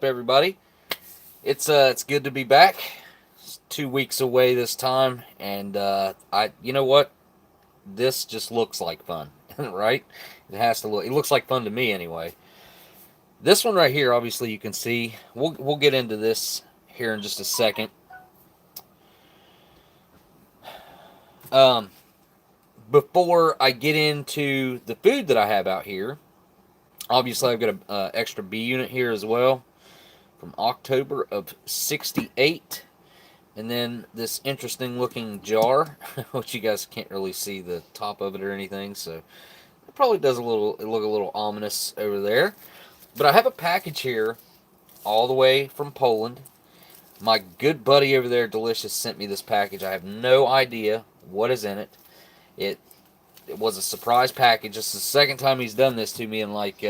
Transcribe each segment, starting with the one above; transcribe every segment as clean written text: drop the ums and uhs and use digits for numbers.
Everybody? It's good to be back. It's 2 weeks away this time, and you know what? This just looks like fun, right? It has to look. It looks like fun to me anyway. This one right here, obviously, you can see. We'll get into this here in just a second. Um, Before I get into the food that I have out here, obviously I've got a extra B unit here as well from October of '68. And then this interesting looking jar, which you guys can't really see the top of it or anything, so it probably does it look a little ominous over there. But I have a package here all the way from Poland. My good buddy over there, Delicious, sent me this package. I have no idea what is in it. It it was a surprise package. It's the second time he's done this to me in like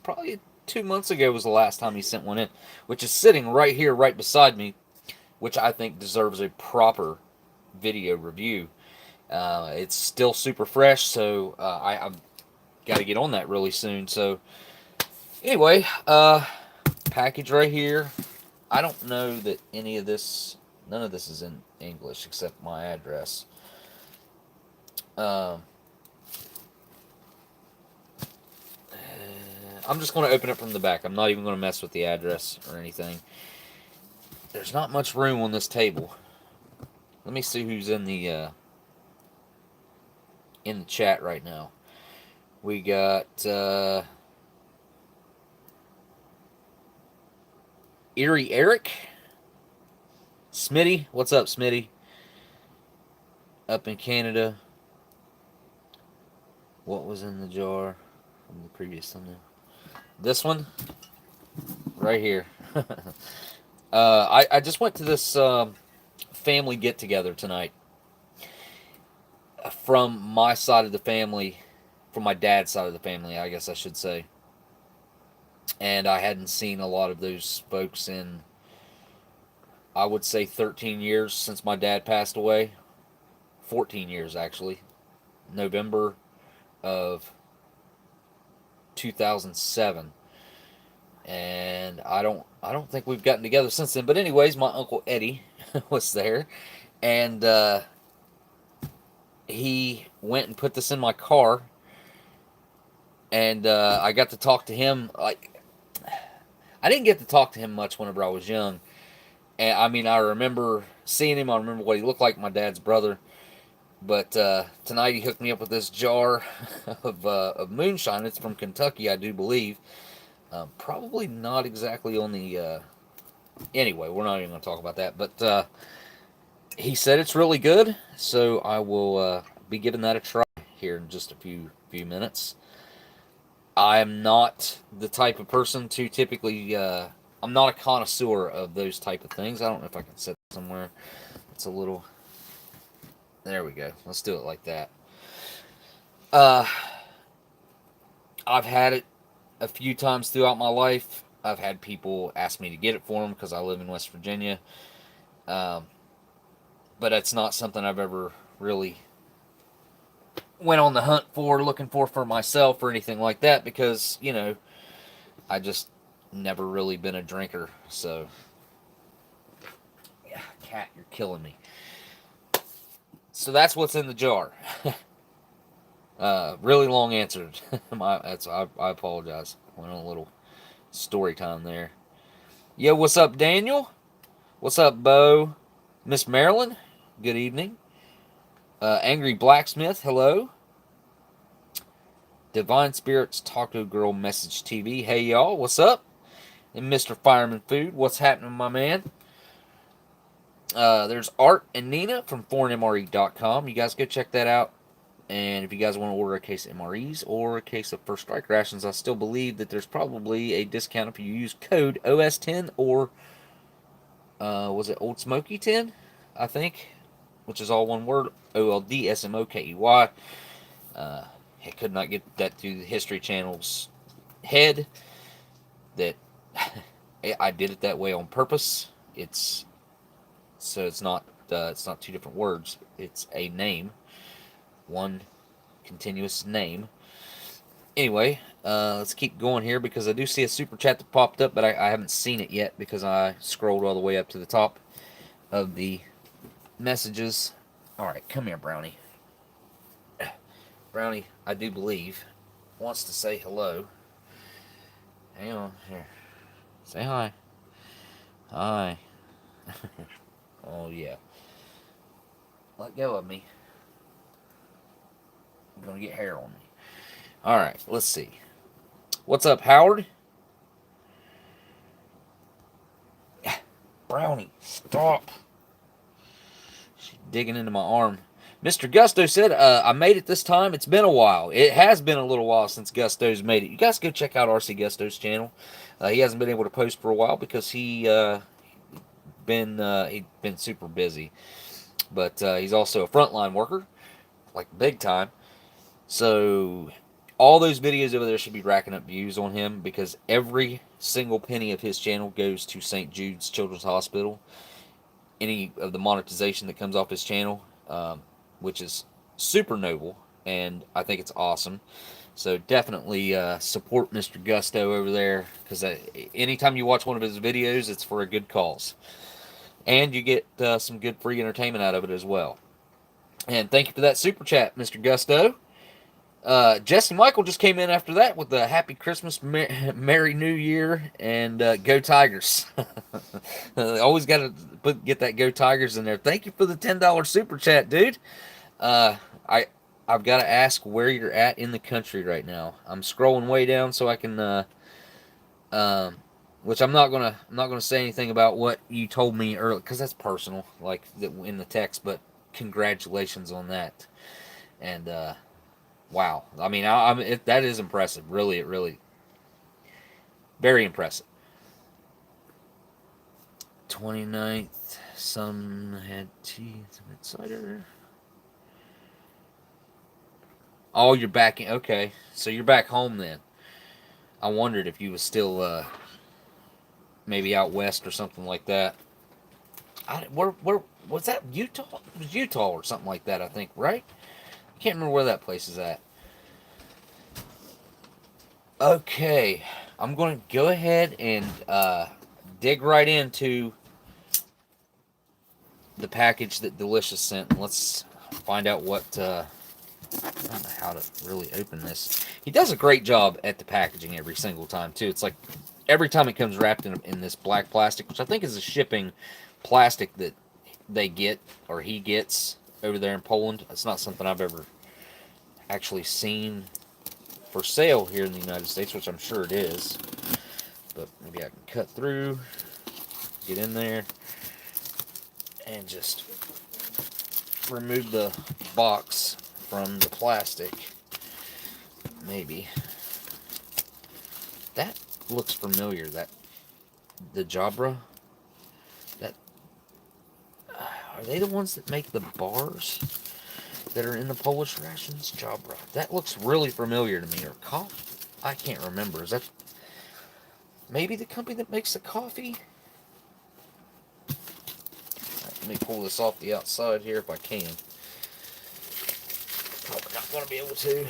probably 2 months ago was the last time he sent one in, which is sitting right here, right beside me, which I think deserves a proper video review. It's still super fresh, so I've got to get on that really soon. So anyway, package right here. I don't know that none of this is in English except my address. Um, I'm just going to open it from the back. I'm not even going to mess with the address or anything. There's not much room on this table. Let me see who's in the chat right now. We got Erie Eric, Smitty. What's up, Smitty? Up in Canada. What was in the jar from the previous thumbnail? This one, right here. I just went to this family get together tonight. From my side of the family, from my dad's side of the family, I guess I should say. And I hadn't seen a lot of those folks in, I would say, 13 years since my dad passed away. 14 years, actually. November of 2007. And I don't think we've gotten together since then. But anyways, my Uncle Eddie was there. And he went and put this in my car, and I got to talk to him. Like, I didn't get to talk to him much whenever I was young, and I mean, I remember seeing him. I remember what he looked like, my dad's brother. But tonight he hooked me up with this jar of moonshine. It's from Kentucky, I do believe. Probably not exactly on the. Anyway, we're not even going to talk about that. But he said it's really good, so I will be giving that a try here in just a few minutes. I am not the type of person to typically. I'm not a connoisseur of those type of things. I don't know if I can set it somewhere. It's a little. There we go. Let's do it like that. I've had it a few times throughout my life. I've had people ask me to get it for them because I live in West Virginia. But it's not something I've ever really went on the hunt for, looking for myself or anything like that, because, you know, I just never really been a drinker. So, yeah, cat, you're killing me. So that's what's in the jar. Really long answer. I apologize. Went on a little story time there. Yo, what's up, Daniel? What's up, Bo? Miss Marilyn? Good evening. Angry Blacksmith, hello. Divine Spirits Taco Girl Message TV, hey y'all, what's up? And Mr. Fireman Food, what's happening, my man? There's Art and Nina from foreignmre.com. You guys go check that out. And if you guys want to order a case of MREs or a case of First Strike rations, I still believe that there's probably a discount if you use code OS10 or was it Oldsmokey 10? I think, which is all one word, OLDSMOKEY. I could not get that through the History Channel's head that I did it that way on purpose. It's not two different words. It's a name, one continuous name. Anyway, let's keep going here because I do see a super chat that popped up, but I haven't seen it yet because I scrolled all the way up to the top of the messages. All right, come here, Brownie. Brownie, I do believe, wants to say hello. Hang on here. Say hi. Hi. Oh, yeah. Let go of me. I'm going to get hair on me. All right, let's see. What's up, Howard? Brownie, stop. She's digging into my arm. Mr. Gusto said, I made it this time. It's been a while. It has been a little while since Gusto's made it. You guys go check out RC Gusto's channel. He hasn't been able to post for a while because he's been super busy. But he's also a frontline worker, like big time. So all those videos over there should be racking up views on him because every single penny of his channel goes to St. Jude's Children's Hospital. Any of the monetization that comes off his channel, which is super noble, and I think it's awesome. So definitely support Mr. Gusto over there because anytime you watch one of his videos, it's for a good cause. And you get some good free entertainment out of it as well. And thank you for that super chat, Mr. Gusto. Jesse Michael just came in after that with the Happy Christmas, Merry New Year, and Go Tigers. Always got to get that Go Tigers in there. Thank you for the $10 super chat, dude. I've got to ask where you're at in the country right now. I'm scrolling way down so I can, which I'm not gonna say anything about what you told me earlier because that's personal, like in the text. But congratulations on that, and wow. I mean, that is impressive. Really, it really, very impressive. 29th, some had tea, some had cider. Oh, you're back in. Okay, so you're back home then. I wondered if you was still maybe out west or something like that. Where was that? Utah? It was Utah or something like that, I think, right? I can't remember where that place is at. Okay, I'm going to go ahead and dig right into the package that Delicious sent. Let's find out what... I don't know how to really open this. He does a great job at the packaging every single time, too. It's like every time it comes wrapped in this black plastic, which I think is a shipping plastic that they get, or he gets, over there in Poland. It's not something I've ever actually seen for sale here in the United States, which I'm sure it is. But maybe I can cut through, get in there, and just remove the box from the plastic. Maybe. That looks familiar. The Jabra. Are they the ones that make the bars that are in the Polish rations? Jabra. That looks really familiar to me. Or coffee? I can't remember. Is that maybe the company that makes the coffee? Right, let me pull this off the outside here if I can. Probably not going to be able to.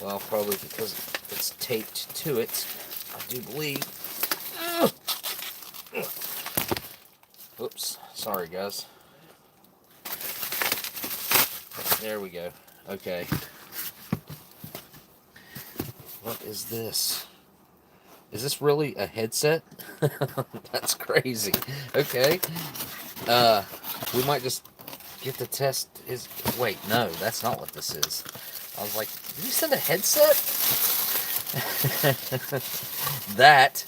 Well, probably because it's taped to it, I do believe. Oops, sorry guys. There we go. Okay. What is this? Is this really a headset? That's crazy. Okay. We might just get the test. Wait, no, that's not what this is. I was like, did you send a headset? That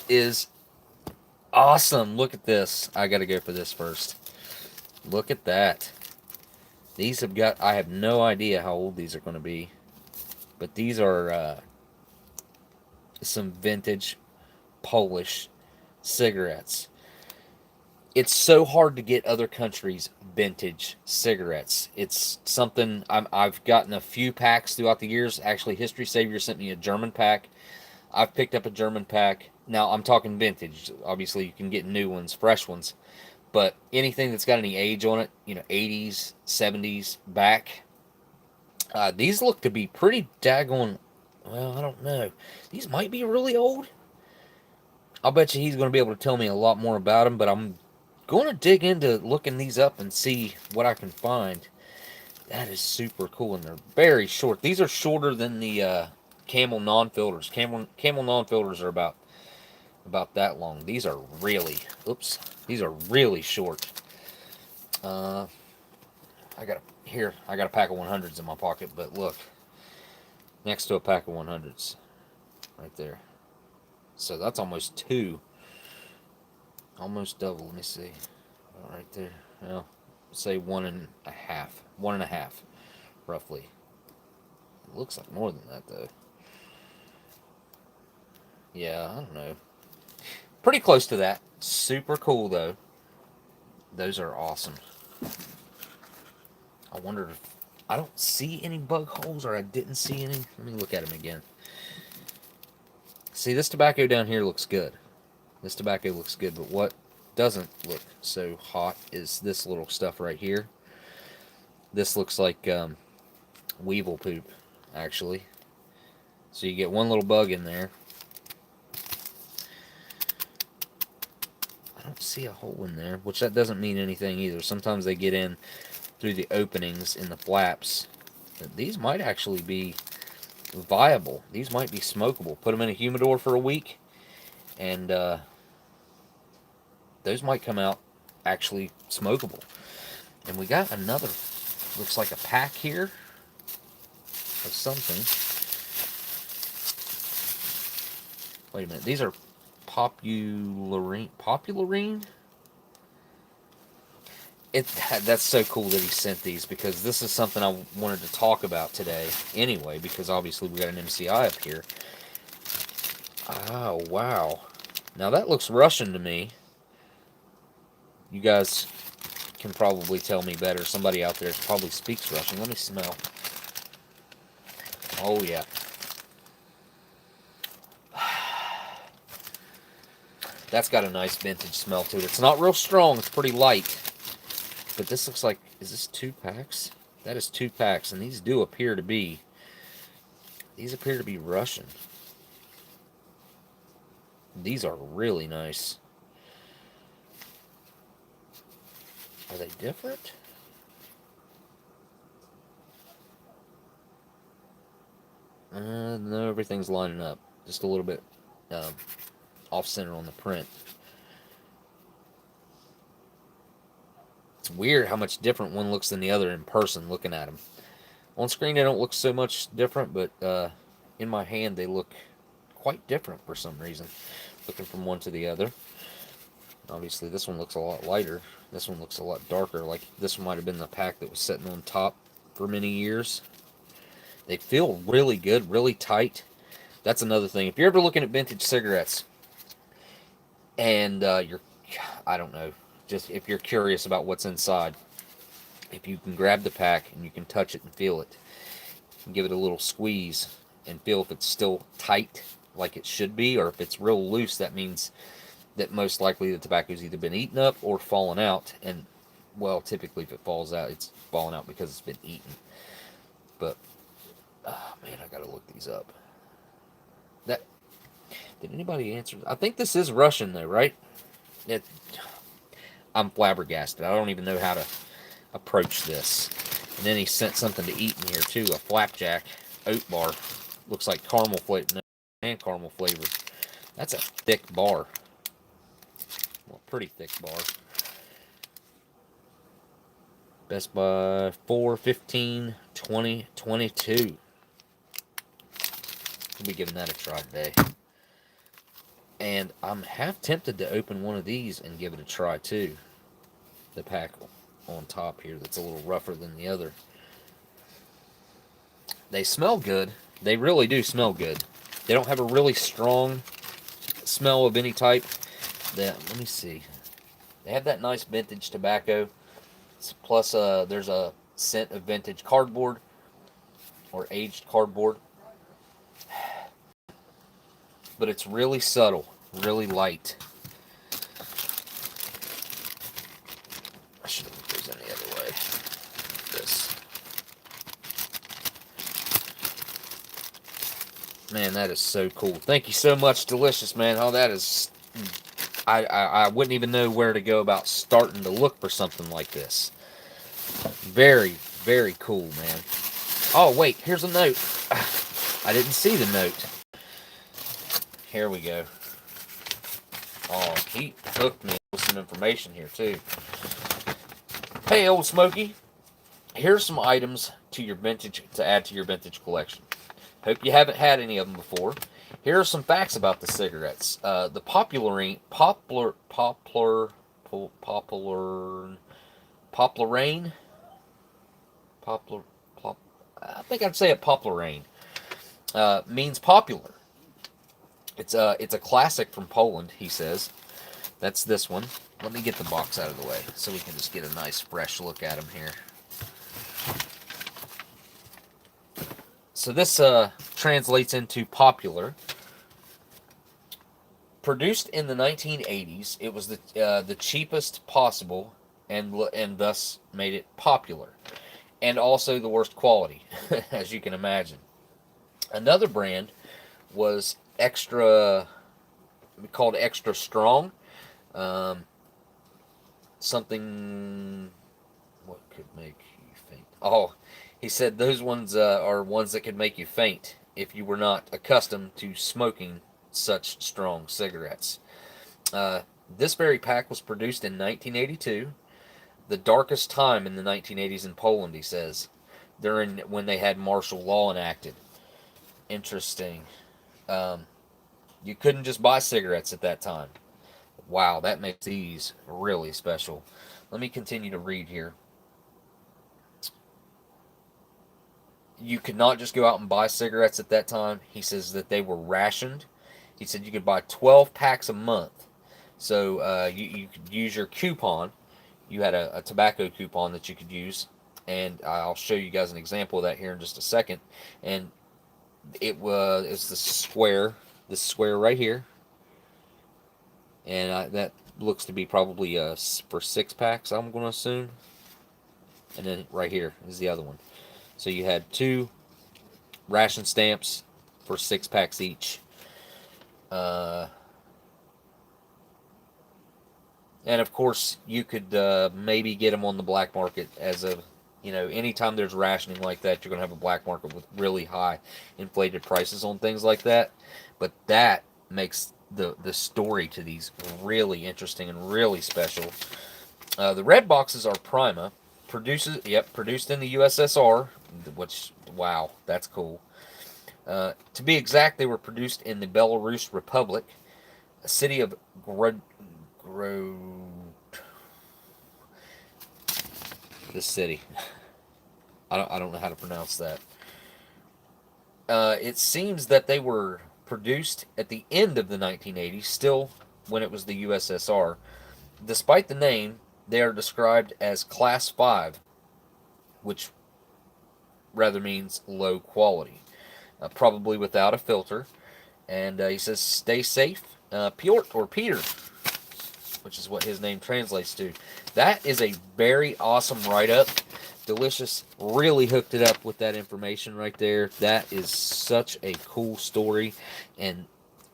is awesome. Look at this. I gotta go for this first. Look at that. These have got, I have no idea how old these are going to be. But these are some vintage Polish cigarettes. It's so hard to get other countries' vintage cigarettes. It's something I've gotten a few packs throughout the years. Actually, History Savior sent me a German pack. I've picked up a German pack. Now, I'm talking vintage. Obviously, you can get new ones, fresh ones. But anything that's got any age on it, 80s, 70s, back, These look to be pretty daggone, well, I don't know. These might be really old. I'll bet you he's going to be able to tell me a lot more about them, but I'm going to dig into looking these up and see what I can find. That is super cool, and they're very short. These are shorter than the camel non-filters. Camel non-filters are about that long. These are really, oops, these are really short. I got a pack of 100s in my pocket, but look, next to a pack of 100s, right there. So that's almost two, almost double. Let me see, right there. Well, say 1.5, roughly. It looks like more than that though. Yeah, I don't know. Pretty close to that. Super cool though. Those are awesome. I wondered if I don't see any bug holes, or I didn't see any. Let me look at them again. See, this tobacco down here looks good. This tobacco looks good, but what doesn't look so hot is this little stuff right here. This looks like weevil poop, actually. So you get one little bug in there. I don't see a hole in there, which that doesn't mean anything either. Sometimes they get in through the openings in the flaps. But these might actually be viable. These might be smokable. Put them in a humidor for a week, and those might come out actually smokable. And we got another, looks like a pack here of something. Wait a minute. These are popularine. That's so cool that he sent these, because this is something I wanted to talk about today anyway, because obviously we got an MCI up here. Oh, wow. Now that looks Russian to me. You guys can probably tell me better. Somebody out there probably speaks Russian. Let me smell. Oh, yeah. That's got a nice vintage smell to it. It's not real strong. It's pretty light. But this looks like, is this 2 packs? That is 2 packs, and these appear to be Russian. These are really nice. Are they different? No, everything's lining up. Just a little bit off-center on the print. It's weird how much different one looks than the other in person, looking at them. On screen, they don't look so much different, but in my hand, they look quite different for some reason, looking from one to the other. Obviously, this one looks a lot lighter. This one looks a lot darker. Like, this one might have been the pack that was sitting on top for many years. They feel really good, really tight. That's another thing. If you're ever looking at vintage cigarettes and I don't know, just if you're curious about what's inside, if you can grab the pack and you can touch it and feel it, and give it a little squeeze and feel if it's still tight like it should be, or if it's real loose, that means that most likely the tobacco's either been eaten up or fallen out. And, well, typically if it falls out, it's fallen out because it's been eaten. But, oh man, I gotta look these up. Did anybody answer? I think this is Russian though, right? I'm flabbergasted. I don't even know how to approach this. And then he sent something to eat in here too, a flapjack oat bar. Looks like caramel flavor and caramel flavor. That's a thick bar. Well, pretty thick bar. Best by 4/15/2022. We'll be giving that a try today. And I'm half tempted to open one of these and give it a try too. The pack on top here that's a little rougher than the other. They smell good. They really do smell good. They don't have a really strong smell of any type. Let me see. They have that nice vintage tobacco. Plus, there's a scent of vintage cardboard or aged cardboard. But it's really subtle, really light. I should have looked those any other way. This. That is so cool. Thank you so much, Delicious, man. Oh, that is... I wouldn't even know where to go about starting to look for something like this. Very, very cool, man. Oh, wait, here's a note. I didn't see the note. Here we go. Oh, he hooked me with some information here, too. Hey, Oldsmokey. Here's some items to add to your vintage collection. Hope you haven't had any of them before. Here are some facts about the cigarettes. The Poplarine, I think I'd say a Poplarine, means popular. It's a classic from Poland, he says. That's this one. Let me get the box out of the way so we can just get a nice fresh look at them here. So this translates into popular. Produced in the 1980s, it was the cheapest possible, and thus made it popular, and also the worst quality, as you can imagine. Another brand was called Extra Strong. Something, what could make you faint? Oh, he said those ones are ones that could make you faint if you were not accustomed to smoking such strong cigarettes. This very pack was produced in 1982, the darkest time in the 1980s in Poland, he says, during when they had martial law enacted. Interesting. You couldn't just buy cigarettes at that time. Wow, that makes these really special. Let me continue to read here. You could not just go out and buy cigarettes at that time. He says that they were rationed. He said you could buy 12 packs a month. So you could use your coupon. You had a tobacco coupon that you could use. And I'll show you guys an example of that here in just a second. And it's the square. This square right here. And that looks to be probably for 6 packs, I'm going to assume. And then right here is the other one. So you had 2 ration stamps for 6 packs each. And of course, you could maybe get them on the black market as a, anytime there's rationing like that, you're going to have a black market with really high inflated prices on things like that. But that makes the story to these really interesting and really special. The red boxes are Prima, produced in the USSR, which, wow, that's cool. To be exact, they were produced in the Belarus Republic, a city of this city. I don't know how to pronounce that. It seems that they were produced at the end of the 1980s, still when it was the USSR. Despite the name, they are described as Class 5, which rather means low quality. Probably without a filter. And he says, stay safe, Piotr, or Peter, which is what his name translates to. That is a very awesome write-up. Delicious really hooked it up with that information right there. That is such a cool story. And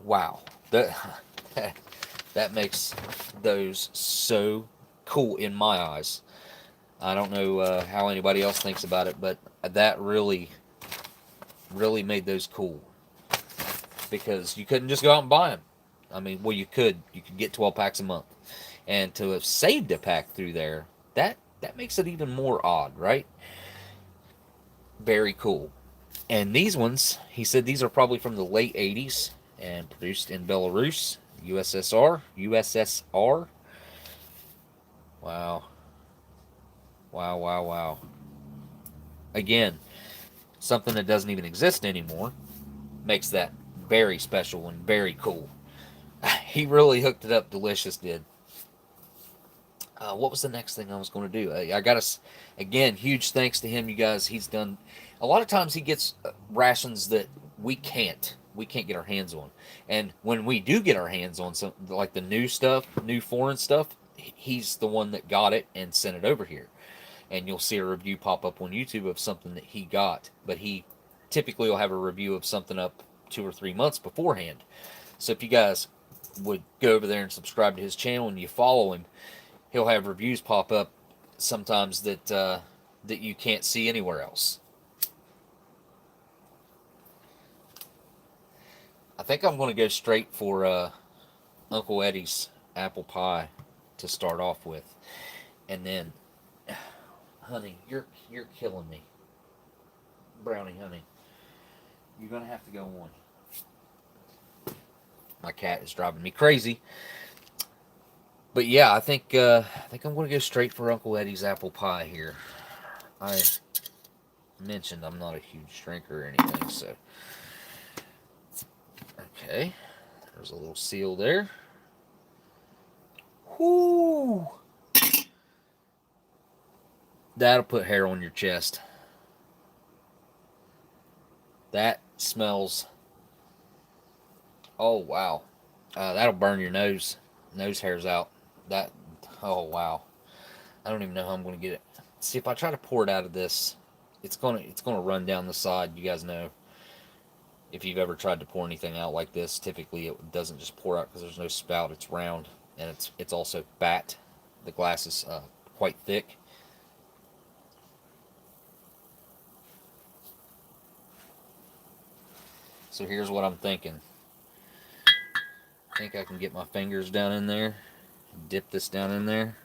wow, that makes those so cool in my eyes. I don't know how anybody else thinks about it, but that really made those cool. Because you couldn't just go out and buy them. I mean, well, you could get 12 packs a month. And to have saved a pack through there, that makes it even more odd, right? Very cool. And these ones, he said these are probably from the late 80s and produced in Belarus, USSR. Wow. Wow. Again, something that doesn't even exist anymore makes that very special and very cool. He really hooked it up. Delicious did. What was the next thing I was going to do? I got us again. Huge thanks to him, you guys. He's done a lot of times. He gets rations that we can't get our hands on, and when we do get our hands on some like the new stuff, new foreign stuff, he's the one that got it and sent it over here. And you'll see a review pop up on YouTube of something that he got, but he typically will have a review of something up 2 or 3 months beforehand. So if you guys would go over there and subscribe to his channel and you follow him, he'll have reviews pop up sometimes that that you can't see anywhere else. I think I'm going to go straight for Uncle Eddie's apple pie to start off with, and then, honey, you're killing me, Brownie, honey. You're gonna have to go on. My cat is driving me crazy. But yeah, I think I'm gonna go straight for Uncle Eddie's apple pie here. I mentioned I'm not a huge drinker or anything, so okay. There's a little seal there. Whoo! That'll put hair on your chest. That smells. Oh wow, that'll burn your nose hairs out. That. Oh wow. I don't even know how I'm going to get it. See, if I try to pour it out of this, it's gonna run down the side. You guys know, if you've ever tried to pour anything out like this, typically it doesn't just pour out because there's no spout. It's round, and it's also fat. The glass is quite thick. So here's what I'm thinking. I think I can get my fingers down in there, dip this down in there,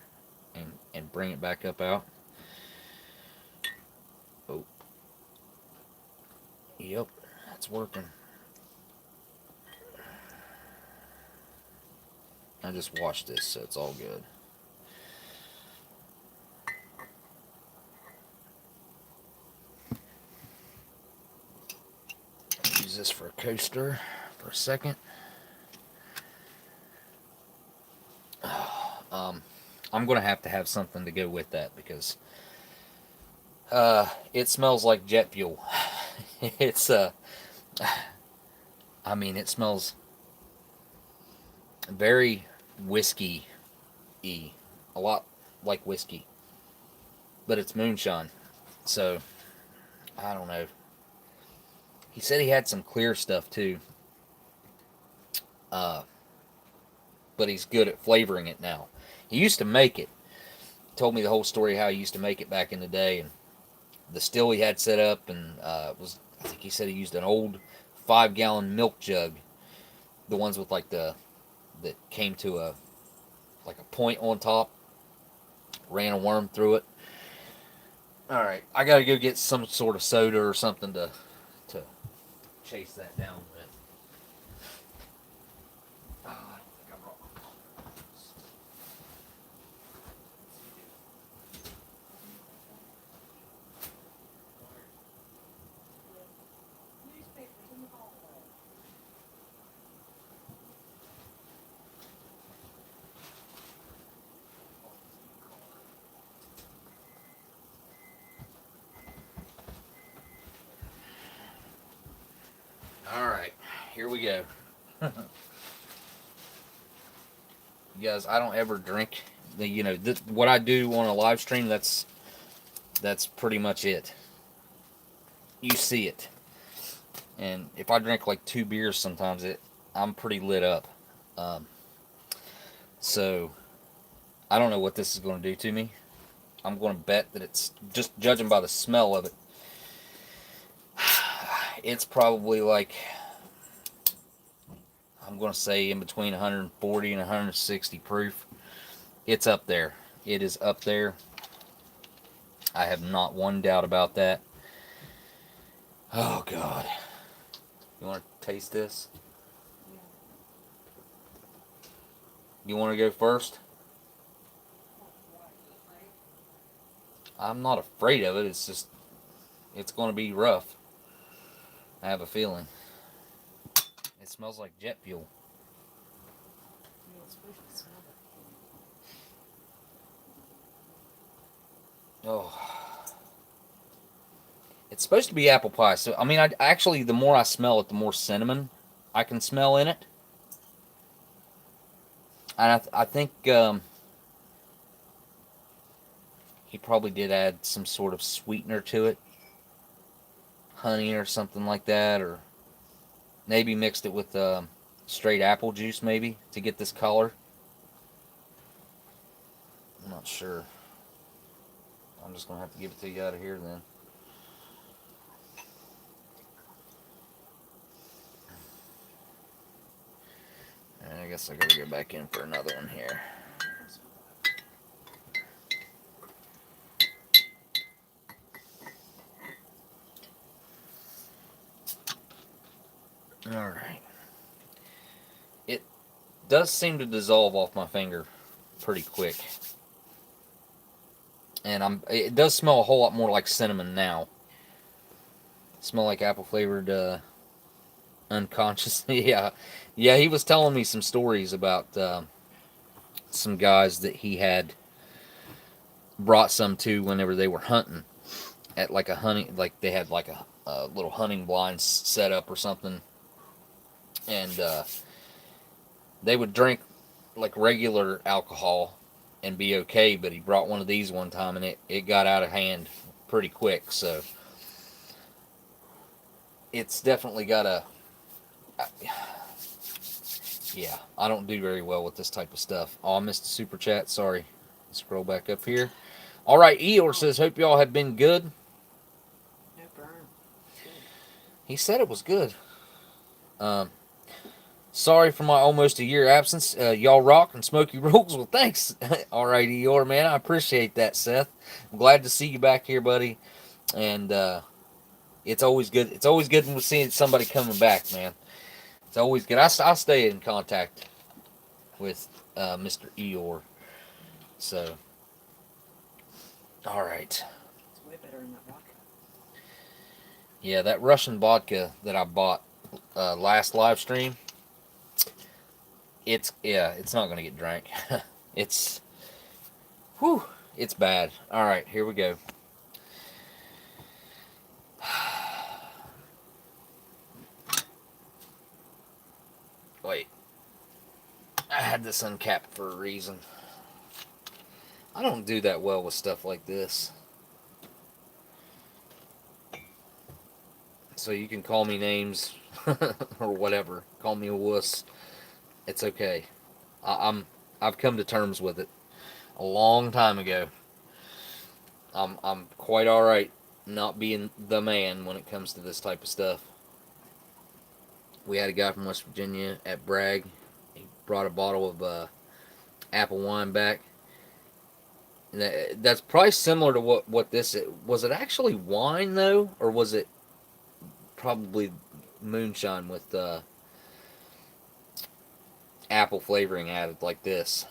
and bring it back up out. Oh. Yep, that's working. I just washed this, so it's all good. Use this for a coaster for a second. I'm going to have something to go with that because it smells like jet fuel. It's I mean, it smells very whiskey-y, a lot like whiskey, but it's moonshine. So I don't know. He said he had some clear stuff too, but he's good at flavoring it now. He used to make it. He told me the whole story how he used to make it back in the day, and the still he had set up, and was, I think he said he used an old 5-gallon milk jug, the ones with like that came to a point on top, ran a worm through it. All right, I gotta go get some sort of soda or something to chase that down with. Alright, here we go. You guys, I don't ever drink. What I do on a live stream, that's pretty much it. You see it. And if I drink like 2 beers sometimes, I'm pretty lit up. So, I don't know what this is going to do to me. I'm going to bet that it's, just judging by the smell of it, it's probably like, I'm going to say in between 140 and 160 proof. It's up there. It is up there. I have not one doubt about that. Oh, God. You want to taste this? You want to go first? I'm not afraid of it. It's just, it's going to be rough. I have a feeling. It smells like jet fuel. Oh. It's supposed to be apple pie. So, I mean, actually, the more I smell it, the more cinnamon I can smell in it. And I think he probably did add some sort of sweetener to it. Honey or something like that. Or Maybe mixed it with straight apple juice, maybe, to get this color. I'm not sure. I'm just going to have to give it to you out of here then. And I guess I got to go back in for another one here. Alright. It does seem to dissolve off my finger pretty quick. And it does smell a whole lot more like cinnamon now. Smell like apple flavored unconsciously. Yeah. Yeah, he was telling me some stories about some guys that he had brought some to whenever they were hunting at like a hunting, like they had like a little hunting blind set up or something, and they would drink like regular alcohol and be okay, but he brought one of these one time and it got out of hand pretty quick. So it's definitely got a yeah, I don't do very well with this type of stuff. Oh, I missed the super chat, sorry. Scroll back up here. Alright, Eeyore says, hope y'all have been good. No burn. He said it was good. Sorry for my almost a year absence. Y'all rock and Smokey rules. Well, thanks. All right, Eeyore, man. I appreciate that, Seth. I'm glad to see you back here, buddy. And it's always good. It's always good when we're seeing somebody coming back, man. It's always good. I stay in contact with Mr. Eeyore. So, all right. It's way better than that vodka. Yeah, that Russian vodka that I bought last live stream. It's not gonna get drank. it's bad. All right, here we go. Wait, I had this uncapped for a reason. I don't do that well with stuff like this. So you can call me names or whatever. Call me a wuss. It's okay. I've come to terms with it a long time ago. I'm quite all right not being the man when it comes to this type of stuff. We had a guy from West Virginia at Bragg. He brought a bottle of apple wine back. That's probably similar to what this is. Was it actually wine though, or was it probably moonshine with apple flavoring added like this?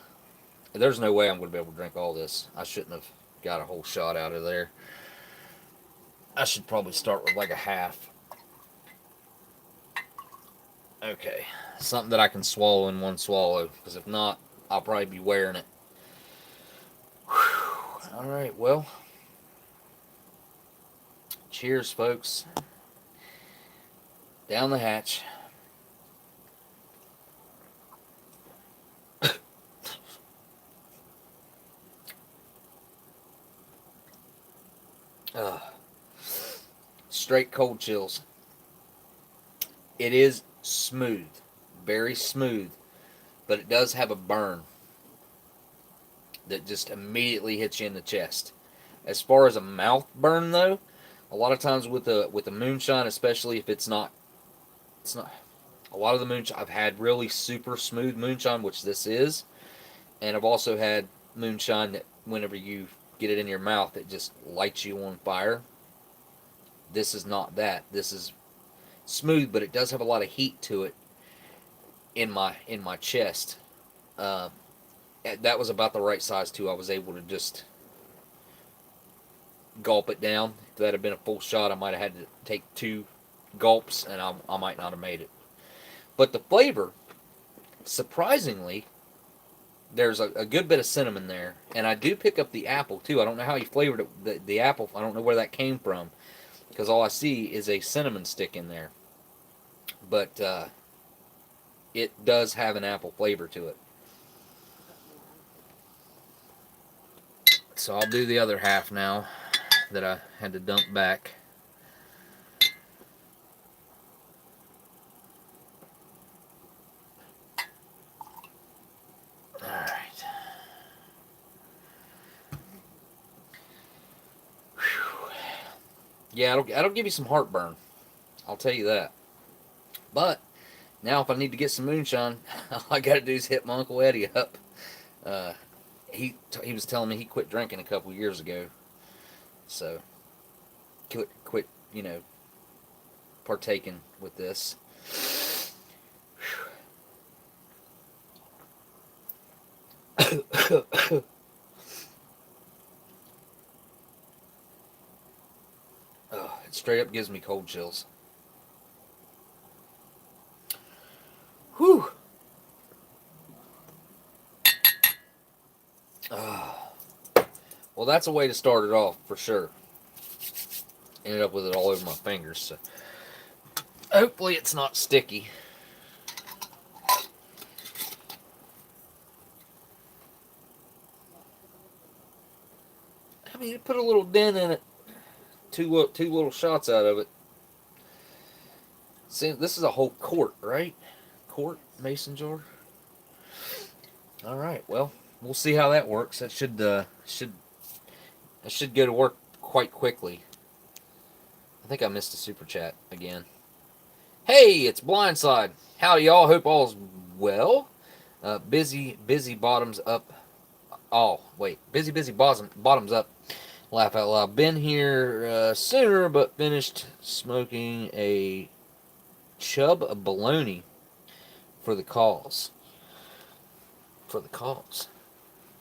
There's no way I'm going to be able to drink all this. I shouldn't have got a whole shot out of there. I should probably start with like a half. Okay, something that I can swallow in one swallow, because if not, I'll probably be wearing it. Whew. All right, well, cheers, folks. Down the hatch. Straight cold chills. It is smooth, very smooth, but it does have a burn that just immediately hits you in the chest. As far as a mouth burn, though, a lot of times with the moonshine, especially if it's not. A lot of the moonshine I've had really super smooth moonshine, which this is, and I've also had moonshine that whenever you get it in your mouth, it just lights you on fire. This is not that. This is smooth, but it does have a lot of heat to it in my chest. That was about the right size too. I was able to just gulp it down. If that had been a full shot, I might have had to take 2 gulps, and I might not have made it. But the flavor, surprisingly, there's a good bit of cinnamon there, and I do pick up the apple too. I don't know how he flavored it, the apple. I don't know where that came from, because all I see is a cinnamon stick in there. But it does have an apple flavor to it. So I'll do the other half now that I had to dump back. Yeah, that'll give you some heartburn. I'll tell you that. But now, if I need to get some moonshine, all I got to do is hit my Uncle Eddie up. Uh, he was telling me he quit drinking a couple years ago, so quit partaking with this. Oh, it straight up gives me cold chills. Whew. Well, that's a way to start it off for sure. Ended up with it all over my fingers, so hopefully it's not sticky. I mean, it put a little dent in it. Two little shots out of it. See, this is a whole quart, right? Quart mason jar. All right. Well, we'll see how that works. That should go to work quite quickly. I think I missed a super chat again. Hey, it's Blindside. Howdy, y'all. Hope all's well. Busy bottoms up. Oh, wait. Busy bottoms up. Laugh out loud. Been here sooner, but finished smoking a chub of bologna for the cause. For the cause.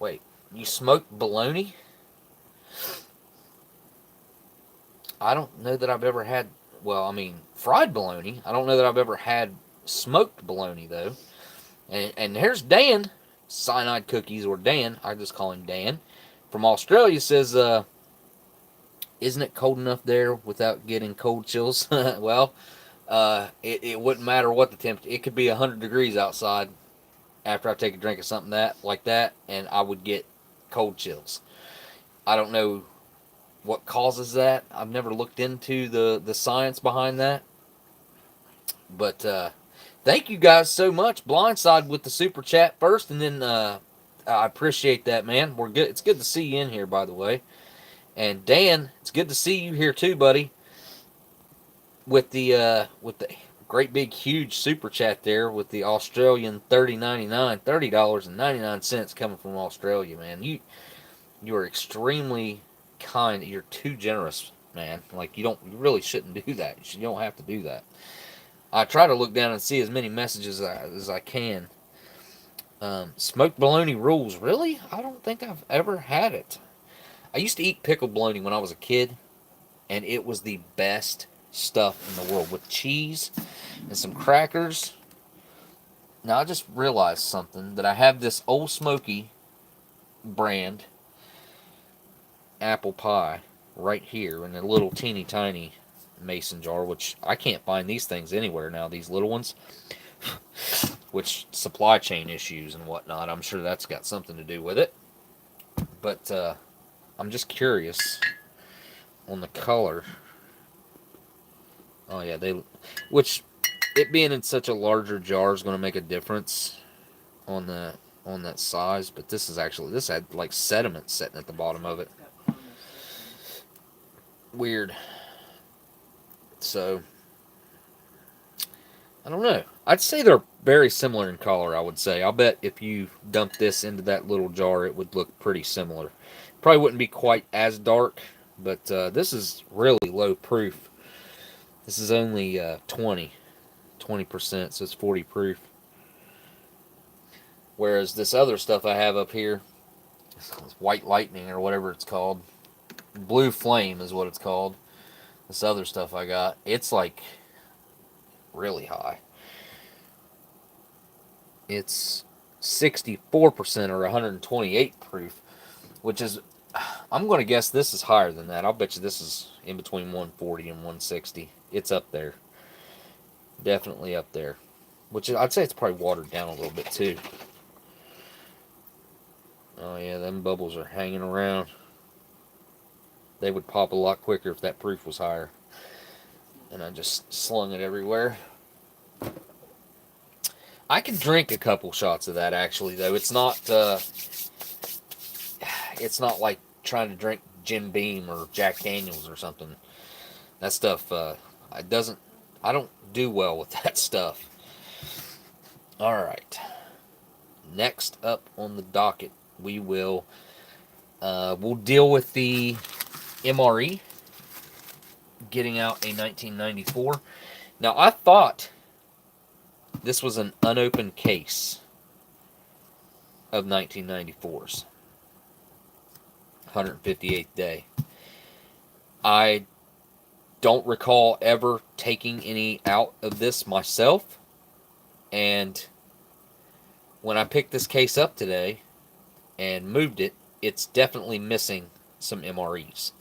Wait, you smoked bologna? I don't know that I've ever had, well, I mean, fried bologna. I don't know that I've ever had smoked bologna, though. And here's Dan, Cyanide Cookies, or Dan, I just call him Dan, from Australia, says, isn't it cold enough there without getting cold chills? Well, it wouldn't matter what the temperature. It could be 100 degrees outside after I take a drink of something like that, and I would get cold chills. I don't know what causes that. I've never looked into the science behind that. But thank you guys so much. Blindside with the super chat first, and then I appreciate that, man. We're good. It's good to see you in here, by the way. And Dan, it's good to see you here too, buddy. With the great big huge super chat there with the Australian $30.99 coming from Australia, man. You are extremely kind. You're too generous, man. Like you really shouldn't do that. You don't have to do that. I try to look down and see as many messages as I can. Smoked bologna rules. Really? I don't think I've ever had it. I used to eat pickled bologna when I was a kid, and it was the best stuff in the world with cheese and some crackers. Now I just realized something, that I have this Oldsmokey brand apple pie right here in a little teeny tiny mason jar, which I can't find these things anywhere now, these little ones. Which supply chain issues and whatnot, I'm sure that's got something to do with it. But I'm just curious on the color. Oh yeah, which it being in such a larger jar is going to make a difference on that size. But this had like sediment sitting at the bottom of it. Weird. So I don't know. I'd say they're very similar in color, I would say. I'll bet if you dump this into that little jar, it would look pretty similar. Probably wouldn't be quite as dark, but this is really low proof. This is only 20%, so it's 40 proof. Whereas this other stuff I have up here, White Lightning or whatever it's called, Blue Flame is what it's called. This other stuff I got, it's like really high. It's 64% or 128 proof, which is, I'm going to guess this is higher than that. I'll bet you this is in between 140 and 160. It's up there. Definitely up there. Which I'd say it's probably watered down a little bit too. Oh yeah, them bubbles are hanging around. They would pop a lot quicker if that proof was higher. And I just slung it everywhere. I can drink a couple shots of that actually, though. It's not like trying to drink Jim Beam or Jack Daniels or something. That stuff, I don't do well with that stuff. Alright. Next up on the docket, we'll deal with the MRE getting out a 1994. Now, I thought this was an unopened case of 1994's 158th day. I don't recall ever taking any out of this myself, and when I picked this case up today and moved it, it's definitely missing some MREs.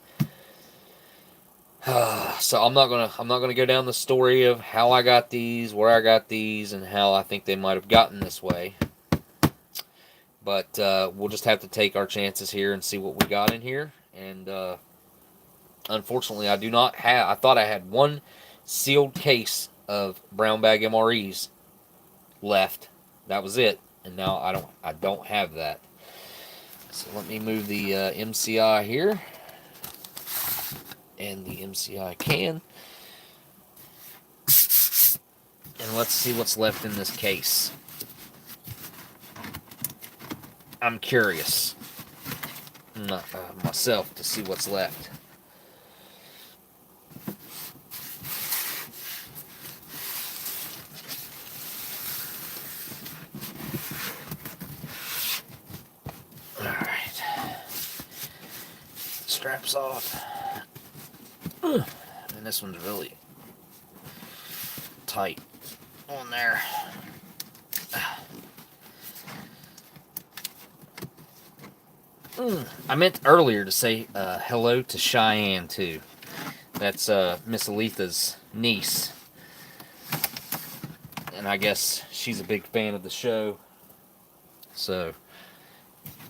So I'm not gonna go down the story of how I got these, where I got these, and how I think they might have gotten this way. But we'll just have to take our chances here and see what we got in here. And unfortunately, I do not have. I thought I had one sealed case of brown bag MREs left. That was it, and now I don't have that. So let me move the MCI here. And the MCI can. And let's see what's left in this case. I'm curious myself to see what's left. Alright. Straps off. And this one's really tight on there. I meant earlier to say hello to Cheyenne too. That's Miss Aletha's niece, and I guess she's a big fan of the show. So,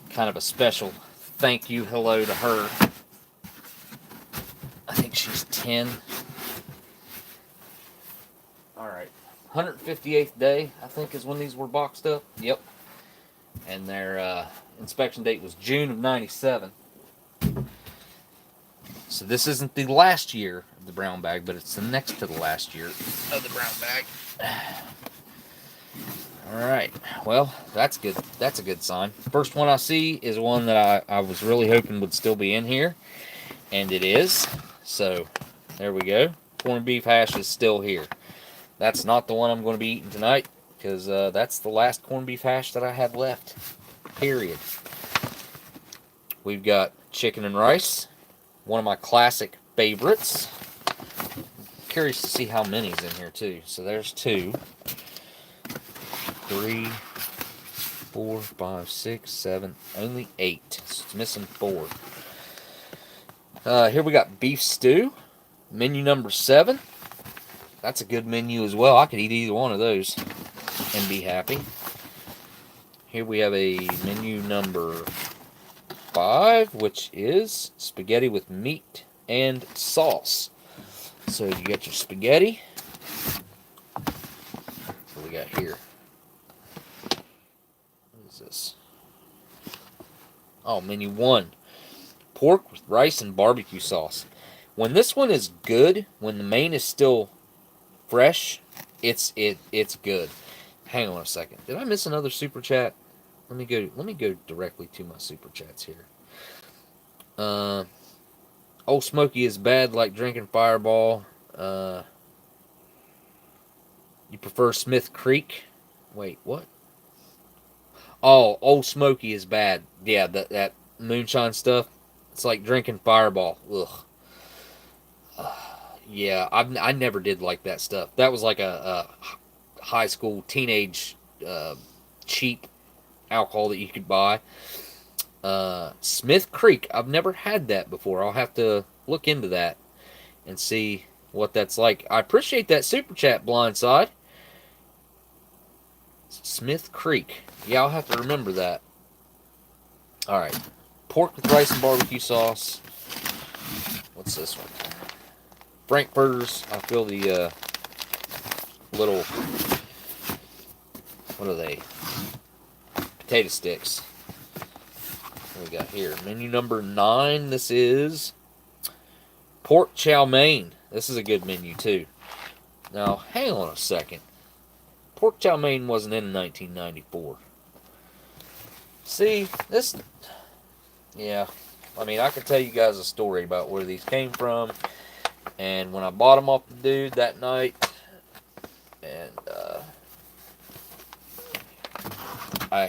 kind of a special thank you hello to her. I think she's 10. Alright. 158th day, I think, is when these were boxed up. Yep. And their inspection date was June of 97. So this isn't the last year of the brown bag, but it's the next to the last year of the brown bag. Alright. Well, that's good. That's a good sign. First one I see is one that I was really hoping would still be in here. And it is. So, there we go. Corned beef hash is still here. That's not the one I'm going to be eating tonight, because that's the last corned beef hash that I have left. Period. We've got chicken and rice. One of my classic favorites. Curious to see how many's in here, too. So, there's 2, 3, 4, 5, 6, 7, only 8. So, it's missing 4. Here we got beef stew, menu number 7. That's a good menu as well. I could eat either one of those and be happy. Here we have a menu number 5, which is spaghetti with meat and sauce. So you got your spaghetti. What do we got here? What is this? Oh, menu 1. Pork with rice and barbecue sauce. When this one is good, when the main is still fresh, it's good. Hang on a second. Did I miss another super chat? Let me go directly to my super chats here. Oldsmokey is bad like drinking Fireball. You prefer Smith Creek? Wait, what? Oh, Oldsmokey is bad. Yeah, that moonshine stuff. It's like drinking Fireball. Ugh. Yeah, I never did like that stuff. That was like a high school, teenage, cheap alcohol that you could buy. Smith Creek, I've never had that before. I'll have to look into that and see what that's like. I appreciate that super chat, Blindside. Smith Creek. Yeah, I'll have to remember that. Alright. Pork with rice and barbecue sauce. What's this one? Frankfurters. I feel the little, what are they? Potato sticks. What we got here? Menu number 9. This is pork chow mein. This is a good menu too. Now, hang on a second. Pork chow mein wasn't in 1994. See, this... Yeah, I mean, I could tell you guys a story about where these came from. And when I bought them off the dude that night, and I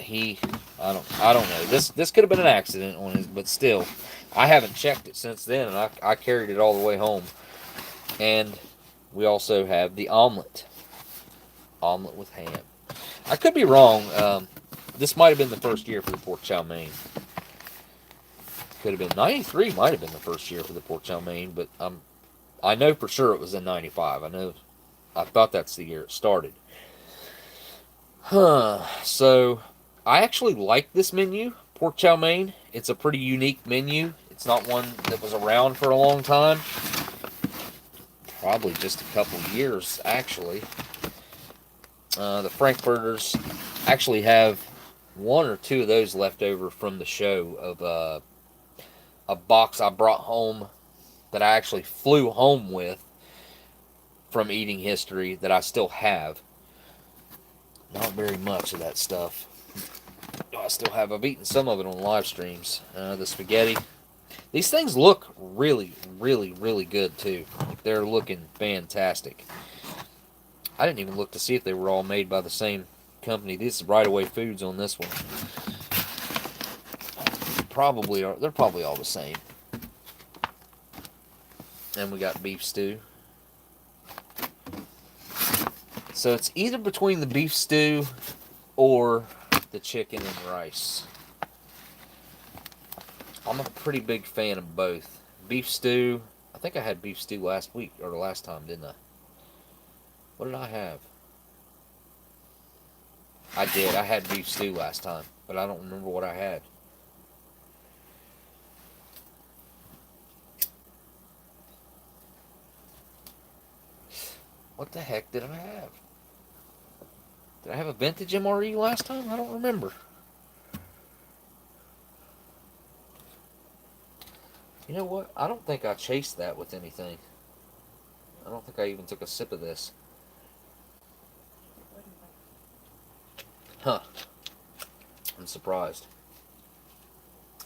don't know. This could have been an accident on his, but still, I haven't checked it since then, and I carried it all the way home. And we also have the omelet with ham. I could be wrong. This might have been the first year for the pork chow mein. Could have been 93. Might have been the first year for the pork chow mein, but I know for sure it was in 95. I thought that's the year it started. So, I actually like this menu, pork chow mein. It's a pretty unique menu. It's not one that was around for a long time. Probably just a couple years, actually. The Frankfurters actually have one or two of those left over from the show of a box I brought home that I actually flew home with from Eating History that I still have. Not very much of that stuff. I still have. I've eaten some of it on live streams. The spaghetti. These things look really, really, really good too. They're looking fantastic. I didn't even look to see if they were all made by the same company. This is Right Away Foods on this one. Probably are. They're probably all the same. And we got beef stew. So it's either between the beef stew or the chicken and rice. I'm a pretty big fan of both. Beef stew. I think I had beef stew last week or the last time, didn't I? What did I have? I did. I had beef stew last time, but I don't remember what I had. What the heck did I have? Did I have a vintage MRE last time? I don't remember. You know what? I don't think I chased that with anything. I don't think I even took a sip of this. Huh. I'm surprised.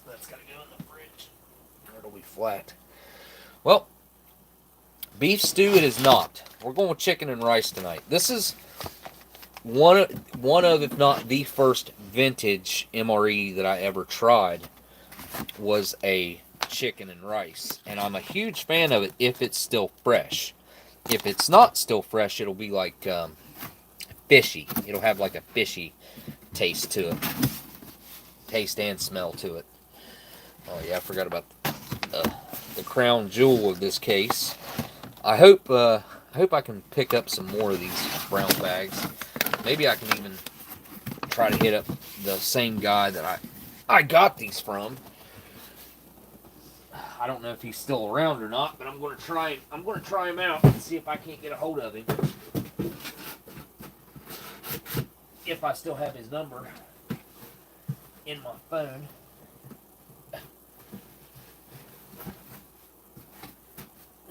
That's gotta go in the fridge. It'll be flat. Well, beef stew it is not. We're going with chicken and rice tonight. This is one of, if not the first vintage MRE that I ever tried was a chicken and rice. And I'm a huge fan of it if it's still fresh. If it's not still fresh, it'll be like fishy. It'll have like a fishy taste to it. Taste and smell to it. Oh yeah, I forgot about the crown jewel of this case. I hope I can pick up some more of these brown bags. Maybe I can even try to hit up the same guy that I got these from. I don't know if he's still around or not, but I'm going to try him out and see if I can't get a hold of him. If I still have his number in my phone.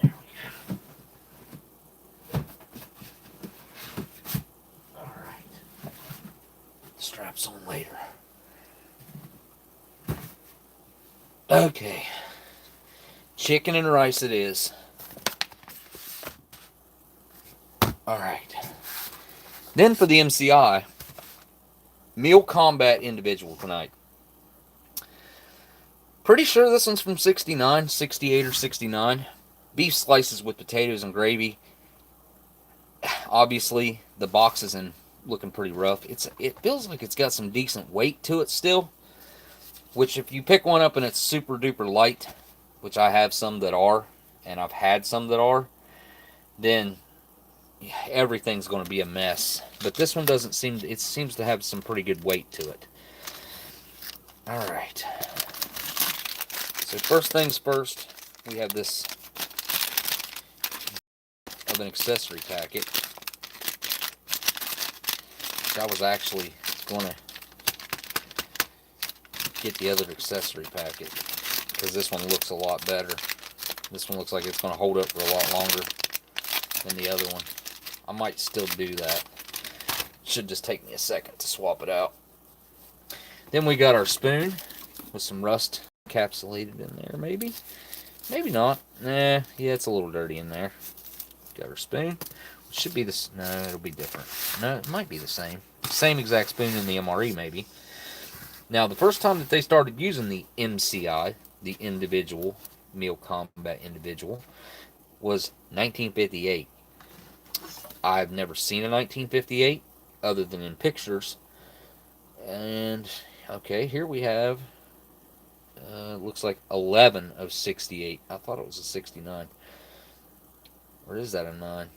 There we go. Alright. Straps on later. Okay. Chicken and rice it is. Alright. Then for the MCI, Meal Combat Individual tonight. Pretty sure this one's from 69, 68 or 69. Beef slices with potatoes and gravy. Obviously, the box is looking pretty rough. It feels like it's got some decent weight to it still. Which if you pick one up and it's super duper light, which I have some that are, and I've had some that are, then everything's going to be a mess. But this one doesn't seem, it seems to have some pretty good weight to it. Alright. So first things first, we have this of an accessory packet. I was actually going to get the other accessory packet because this one looks a lot better This one looks like it's going to hold up for a lot longer than the other one. I might still do that. Should just take me a second to swap it out. Then we got our spoon with some rust encapsulated in there, maybe. Maybe not. Nah, yeah, it's a little dirty in there. Got our spoon. It should be this. No, it'll be different. No, it might be the same. Same exact spoon in the MRE, maybe. Now, the first time that they started using the MCI, the individual, Meal Combat Individual, was 1958. I've never seen a 1958 other than in pictures. And, okay, here we have, looks like 11 of 68. I thought it was a 69. Or is that a 9?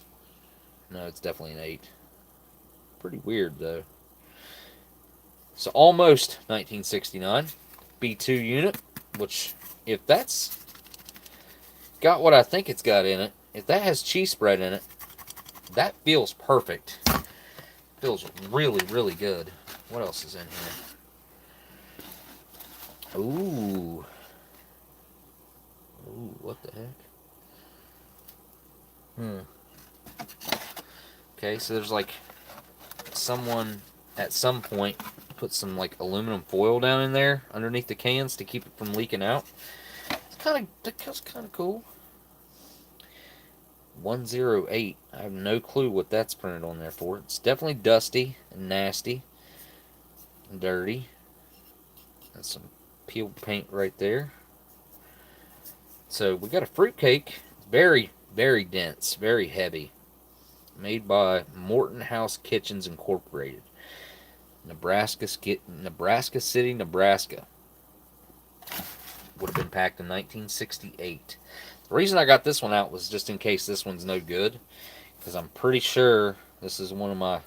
No, it's definitely an 8. Pretty weird, though. So, almost 1969. B2 unit, which, if that's got what I think it's got in it, if that has cheese spread in it, that feels perfect. Feels really, really good. What else is in here? Ooh. Ooh, what the heck? Okay, so there's like someone at some point put some like aluminum foil down in there underneath the cans to keep it from leaking out. That's kind of cool. 108. I have no clue what that's printed on there for. It's definitely dusty and nasty and dirty. That's some peeled paint right there. So we got a fruitcake. Very, very dense, very heavy. Made by Morton House Kitchens Incorporated. Nebraska City, Nebraska. Would have been packed in 1968. The reason I got this one out was just in case this one's no good, because I'm pretty sure this is one of my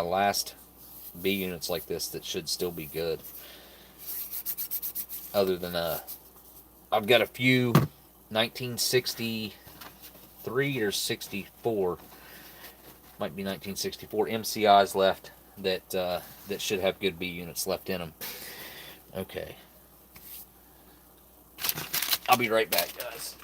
last B units like this that should still be good. Other than I've got a few 1963 or 64, might be 1964 MCIs left that that should have good B units left in them. Okay, I'll be right back, guys.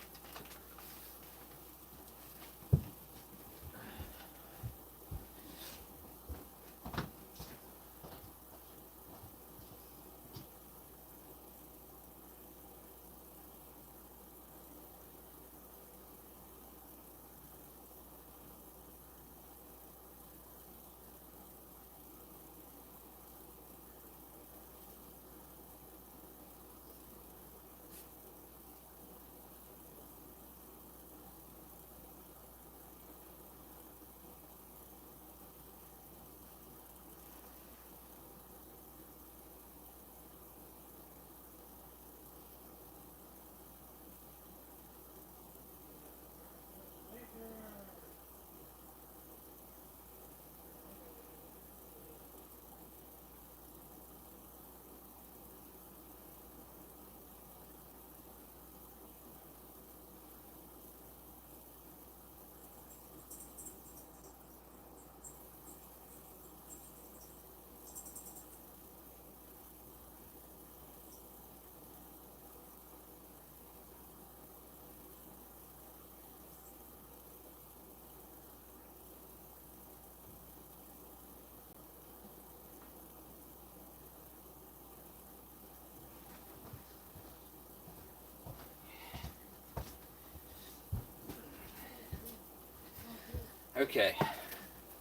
Okay,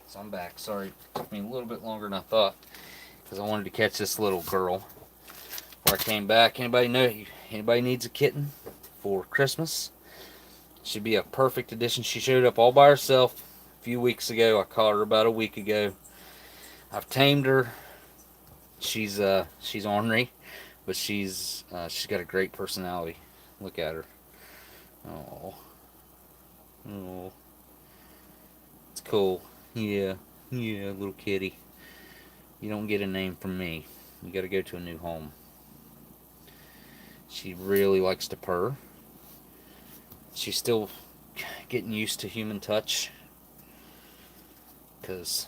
so I'm back. Sorry, it took me a little bit longer than I thought because I wanted to catch this little girl. Before I came back, anybody needs a kitten for Christmas? Should be a perfect addition. She showed up all by herself a few weeks ago. I caught her about a week ago. I've tamed her. She's ornery, but she's got a great personality. Look at her. Oh, oh. It's cool. Yeah, little kitty. You don't get a name from me. You gotta go to a new home. She really likes to purr. She's still getting used to human touch. Because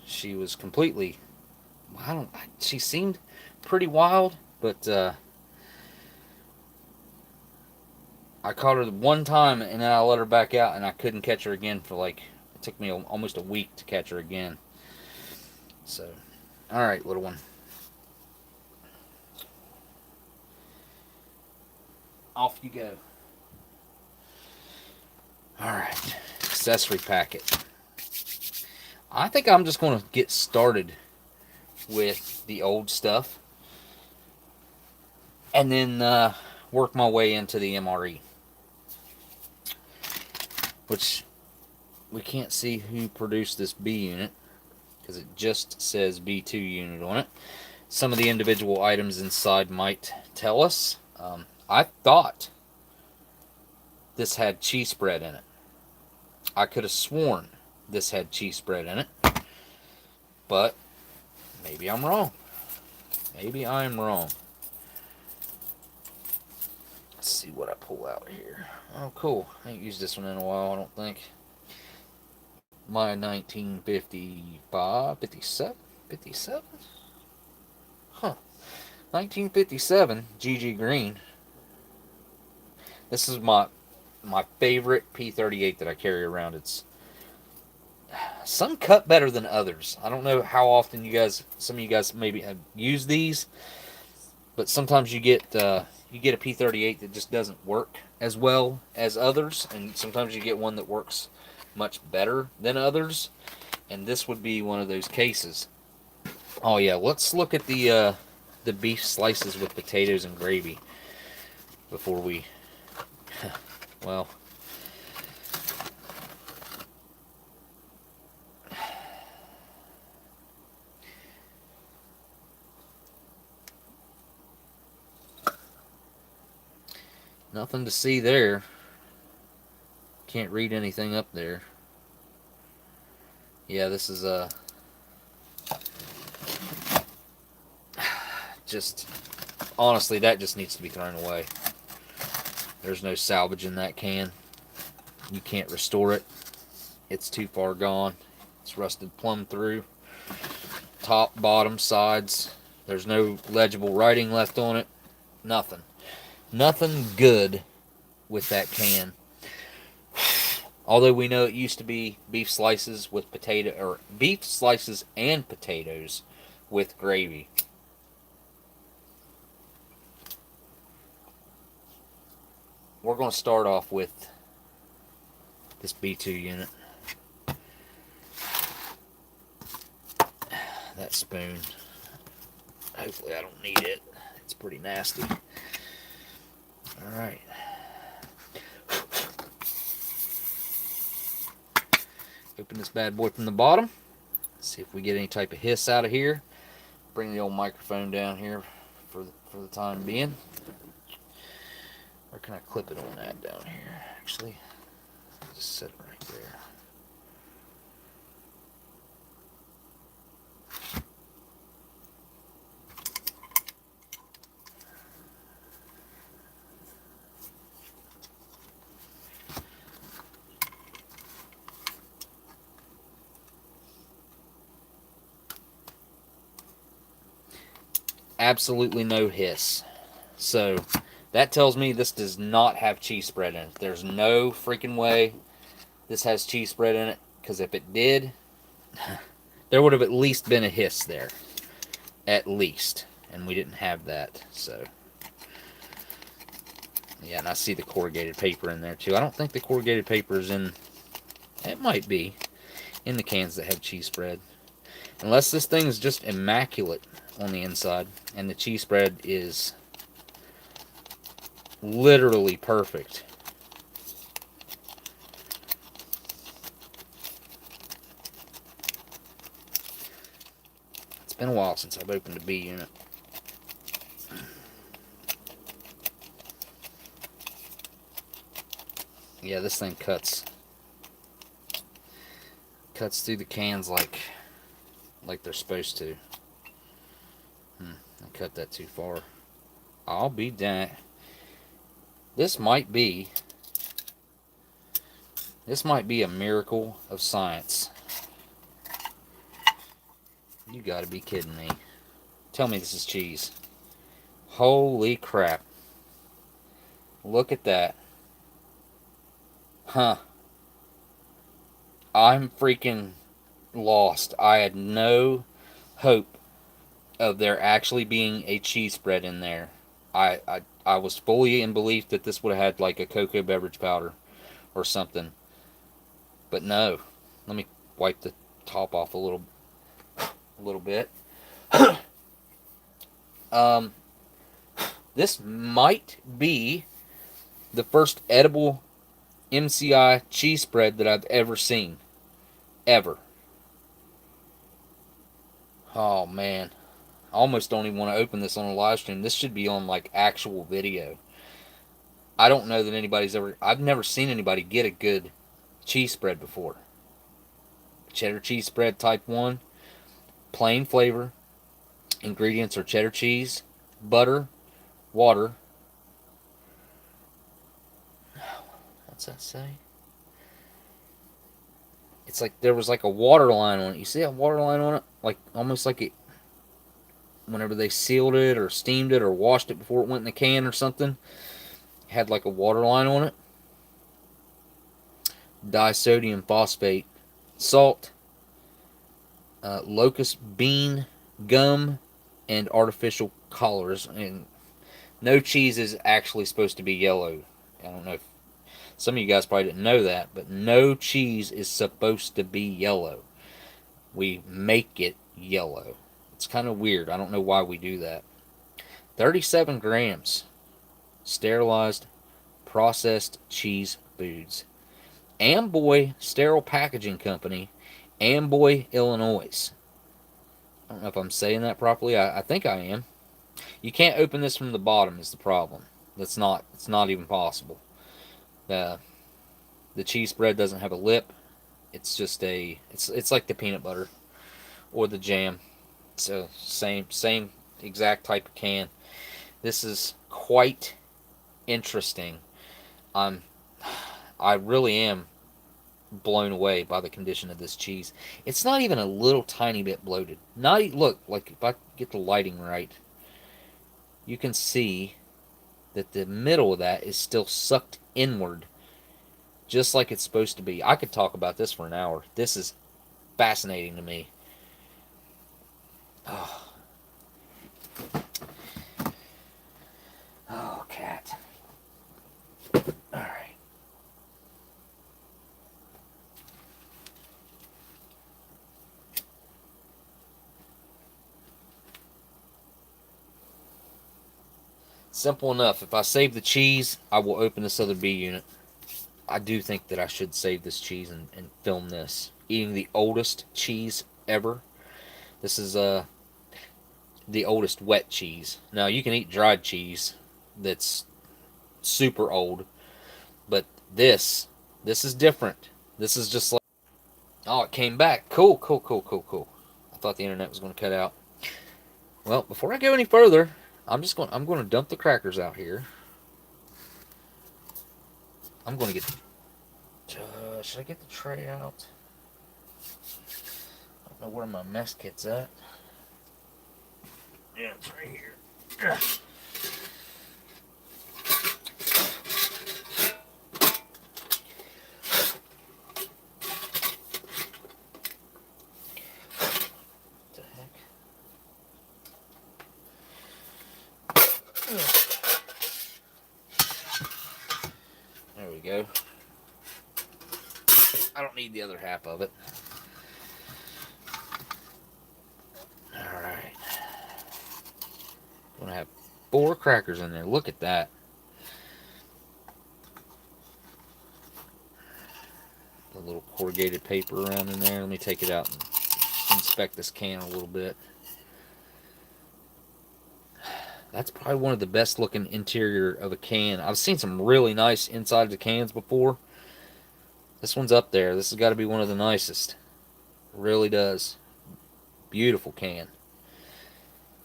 she was completely... She seemed pretty wild, but I caught her one time and then I let her back out and I couldn't catch her again for like, it took me almost a week to catch her again. So, alright, little one. Off you go. Alright, accessory packet. I think I'm just going to get started with the old stuff and then work my way into the MRE, which we can't see who produced this B unit because it just says B2 unit on it. Some of the individual items inside might tell us. I thought this had cheese spread in it. I could have sworn this had cheese spread in it, but maybe I'm wrong. Maybe I'm wrong. Let's see what I pull out here. Oh, cool. I ain't used this one in a while, I don't think. My 1955, 57? 57? Huh. 1957 GG Green. This is my favorite P38 that I carry around. It's some cut better than others. I don't know how often some of you guys maybe have used these, but sometimes you get a P38 that just doesn't work as well as others, and sometimes you get one that works much better than others, and this would be one of those cases. Oh yeah, let's look at the beef slices with potatoes and gravy before we well, nothing to see there. Can't read anything up there. Yeah, this is just honestly, that just needs to be thrown away. There's no salvage in that can. You can't restore it. It's too far gone. It's rusted plumb through. Top, bottom, sides. There's no legible writing left on it. Nothing. Nothing good with that can. Although we know it used to be beef slices with potato, or beef slices and potatoes with gravy. We're going to start off with this B2 unit. That spoon. Hopefully I don't need it. It's pretty nasty. Alright. Open this bad boy from the bottom. See if we get any type of hiss out of here. Bring the old microphone down here for the time being. Or can I clip it on that down here? Actually, just set it right there. Absolutely no hiss. So that tells me this does not have cheese spread in it. There's no freaking way this has cheese spread in it, because if it did, there would have at least been a hiss there. At least. And we didn't have that. So yeah, and I see the corrugated paper in there too. I don't think the corrugated paper is in, it might be in the cans that have cheese spread. Unless this thing is just immaculate on the inside and the cheese spread is literally perfect. It's been a while since I've opened a B unit. Yeah, this thing cuts through the cans like they're supposed to. I cut that too far. I'll be damned. This might be a miracle of science. You gotta be kidding me. Tell me this is cheese. Holy crap. Look at that. Huh. I'm freaking lost. I had no hope of there actually being a cheese spread in there. I was fully in belief that this would have had like a cocoa beverage powder or something. But no. Let me wipe the top off a little bit. Um, this might be the first edible MCI cheese spread that I've ever seen. Ever. Oh man. I almost don't even want to open this on a live stream. This should be on like actual video. I don't know that I've never seen anybody get a good cheese spread before. Cheddar cheese spread type 1. Plain flavor. Ingredients are cheddar cheese, butter, water. What's that say? It's like there was like a water line on it. You see that water line on it? Like almost like it whenever they sealed it or steamed it or washed it before it went in the can or something. It had like a water line on it. Disodium phosphate, salt, locust bean gum, and artificial colors. And no cheese is actually supposed to be yellow. I don't know if some of you guys probably didn't know that, but no cheese is supposed to be yellow. We make it yellow. It's kind of weird. I don't know why we do that. 37 grams sterilized processed cheese foods. Amboy Sterile Packaging Company, Amboy, Illinois. I don't know if I'm saying that properly. I think I am. You can't open this from the bottom is the problem. It's not even possible. The cheese spread doesn't have a lip. It's just it's like the peanut butter or the jam. So same exact type of can. This is quite interesting. I really am blown away by the condition of this cheese. It's not even a little tiny bit bloated. Look, like if I get the lighting right, you can see that the middle of that is still sucked inward, just like it's supposed to be. I could talk about this for an hour. This is fascinating to me. Oh, oh cat. All right. Simple enough. If I save the cheese, I will open this other B unit. I do think that I should save this cheese and film this. Eating the oldest cheese ever. This is the oldest wet cheese. Now, you can eat dried cheese that's super old, but this is different. This is just like, oh, it came back. Cool. I thought the internet was going to cut out. Well, before I go any further, I'm going to dump the crackers out here. I'm going to get should I get the tray out? I don't know where my mess kit's at. Yeah, it's right here. What the heck? There we go. I don't need the other half of it. Alright. Gonna have 4 crackers in there. Look at that. The little corrugated paper around in there. Let me take it out and inspect this can a little bit. That's probably one of the best looking interior of a can. I've seen some really nice inside of cans before. This one's up there. This has got to be one of the nicest. It really does. Beautiful can.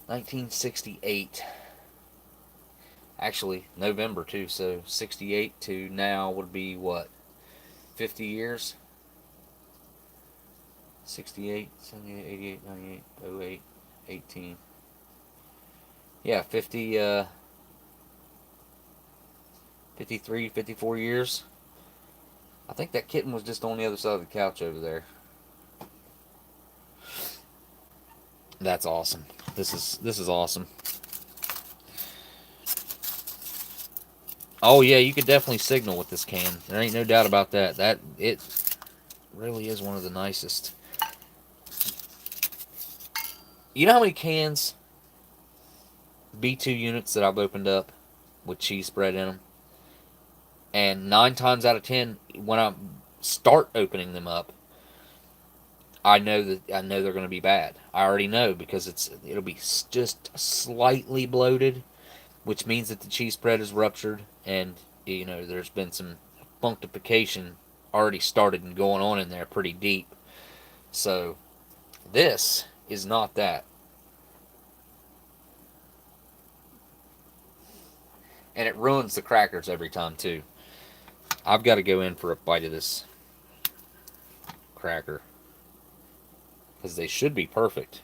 1968. Actually, November too, so 68 to now would be what? 50 years? 68, 78, 88, 98, 08, 18. Yeah, 53, 54 years. I think that kitten was just on the other side of the couch over there. That's awesome. This is awesome. Oh yeah, you could definitely signal with this can. There ain't no doubt about that. It really is one of the nicest. You know how many cans, B2 units that I've opened up with cheese spread in them? And 9 times out of 10, when I start opening them up, I know they're going to be bad. I already know because it'll be just slightly bloated, which means that the cheese spread is ruptured, and there's been some punctification already started and going on in there pretty deep. So this is not that. And it ruins the crackers every time too. I've got to go in for a bite of this cracker because they should be perfect.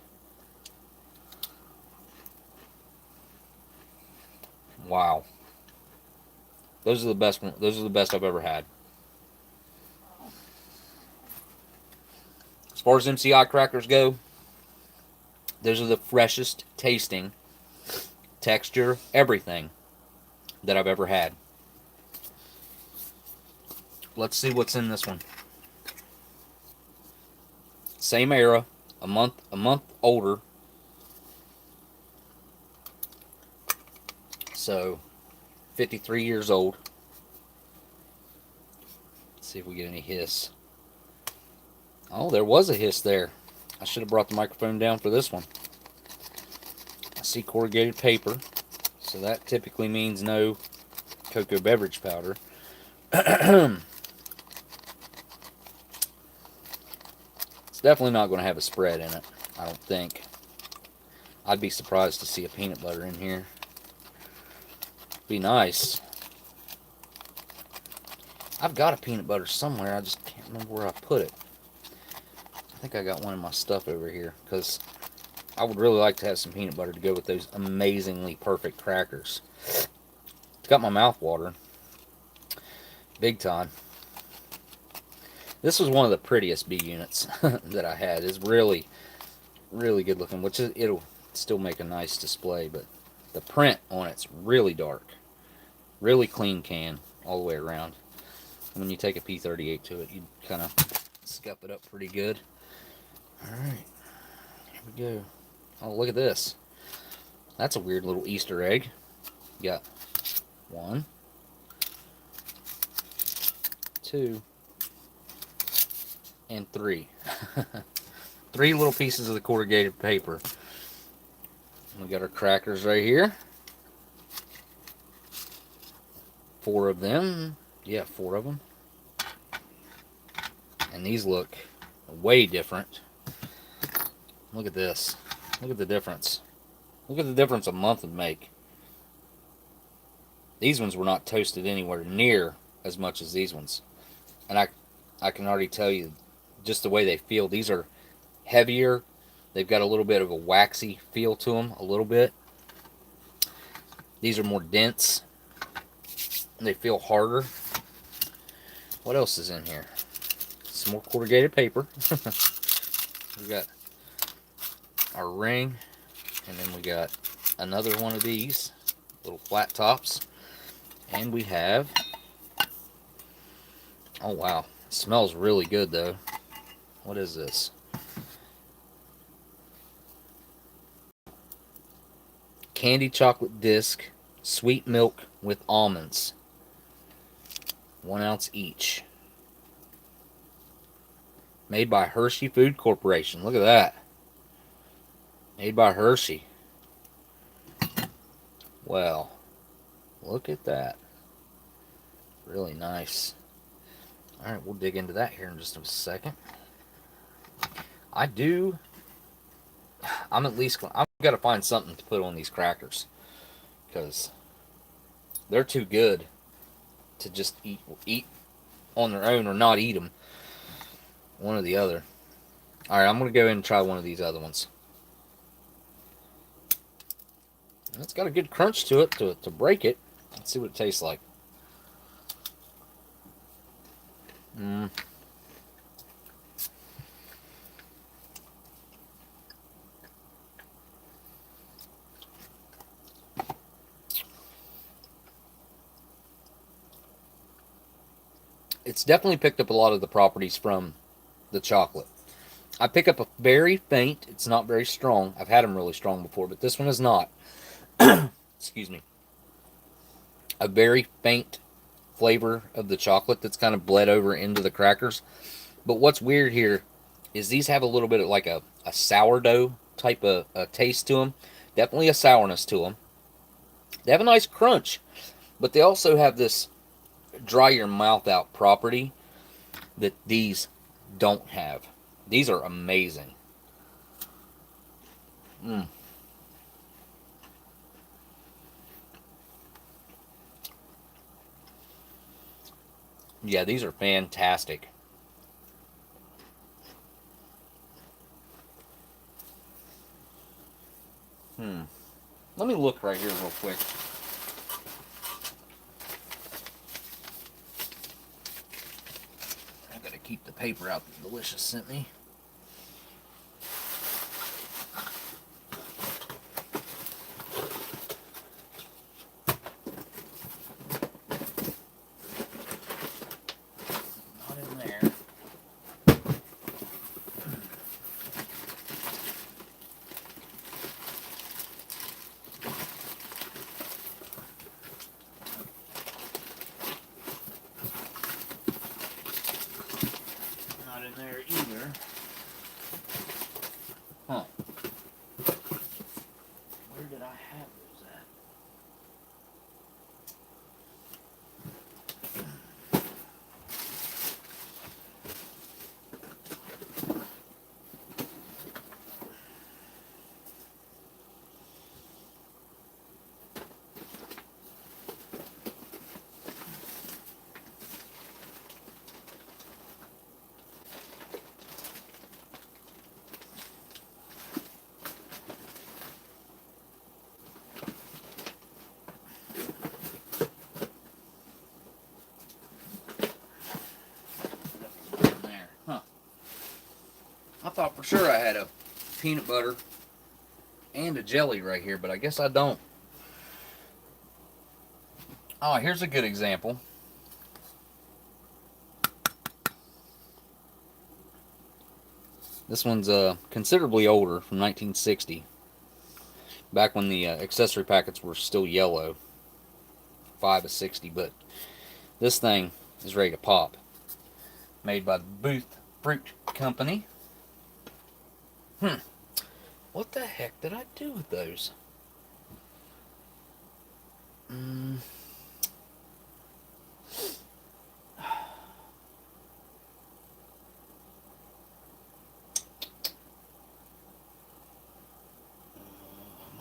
Wow. Those are the best. Those are the best I've ever had. As far as MCI crackers go, those are the freshest tasting, texture, everything that I've ever had. Let's see what's in this one. Same era, a month older. So 53 years old. Let's see if we get any hiss. Oh, there was a hiss there. I should have brought the microphone down for this one. I see corrugated paper, so that typically means no cocoa beverage powder. It's definitely not going to have a spread in it, I don't think. I'd be surprised to see a peanut butter in here. Be nice. I've got a peanut butter somewhere, I just can't remember where I put it. I think I got one in my stuff over here, because I would really like to have some peanut butter to go with those amazingly perfect crackers. It's got my mouth watering. Big time. This was one of the prettiest B units that I had. It's really, really good looking, which it'll still make a nice display, but the print on it's really dark. Really clean can all the way around. And when you take a P38 to it, you kind of scuff it up pretty good. Alright, here we go. Oh, look at this. That's a weird little Easter egg. You got 1, 2, and 3. 3 little pieces of the corrugated paper. We got our crackers right here. 4 of them. Yeah, 4 of them. And these look way different. Look at this. Look at the difference. Look at the difference a month would make. These ones were not toasted anywhere near as much as these ones. And I can already tell you just the way they feel. These are heavier. They've got a little bit of a waxy feel to them, a little bit. These are more dense. They feel harder. What else is in here? Some more corrugated paper. We got our ring, and then we got another one of these little flat tops, and we have, oh wow, it smells really good though. What is this? Candy chocolate disc, sweet milk with almonds, 1 ounce each. Made by Hershey Food Corporation. Look at that. Made by Hershey. Well, look at that. Really nice. Alright, we'll dig into that here in just a second. I've got to find something to put on these crackers, because they're too good to just eat on their own or not eat them. One or the other. Alright, I'm going to go in and try one of these other ones. It's got a good crunch to it to break it. Let's see what it tastes like. Mm. It's definitely picked up a lot of the properties from the chocolate. I pick up a very faint, it's not very strong. I've had them really strong before, but this one is not. Excuse me. A very faint flavor of the chocolate that's kind of bled over into the crackers. But what's weird here is these have a little bit of like a sourdough type of taste to them. Definitely a sourness to them. They have a nice crunch, but they also have this dry your mouth out property that these don't have. These are amazing. Mm. Yeah, these are fantastic. Let me look right here real quick. I gotta keep the paper out that Delicious sent me. Not in there. Not in there either. Huh. Where did I have those at? There. Huh. I thought for sure I had a peanut butter and a jelly right here, but I guess I don't. Oh, here's a good example. This one's considerably older, from 1960. Back when the accessory packets were still yellow. 5 of 60, but this thing is ready to pop. Made by the Booth Fruit Company. What the heck did I do with those? I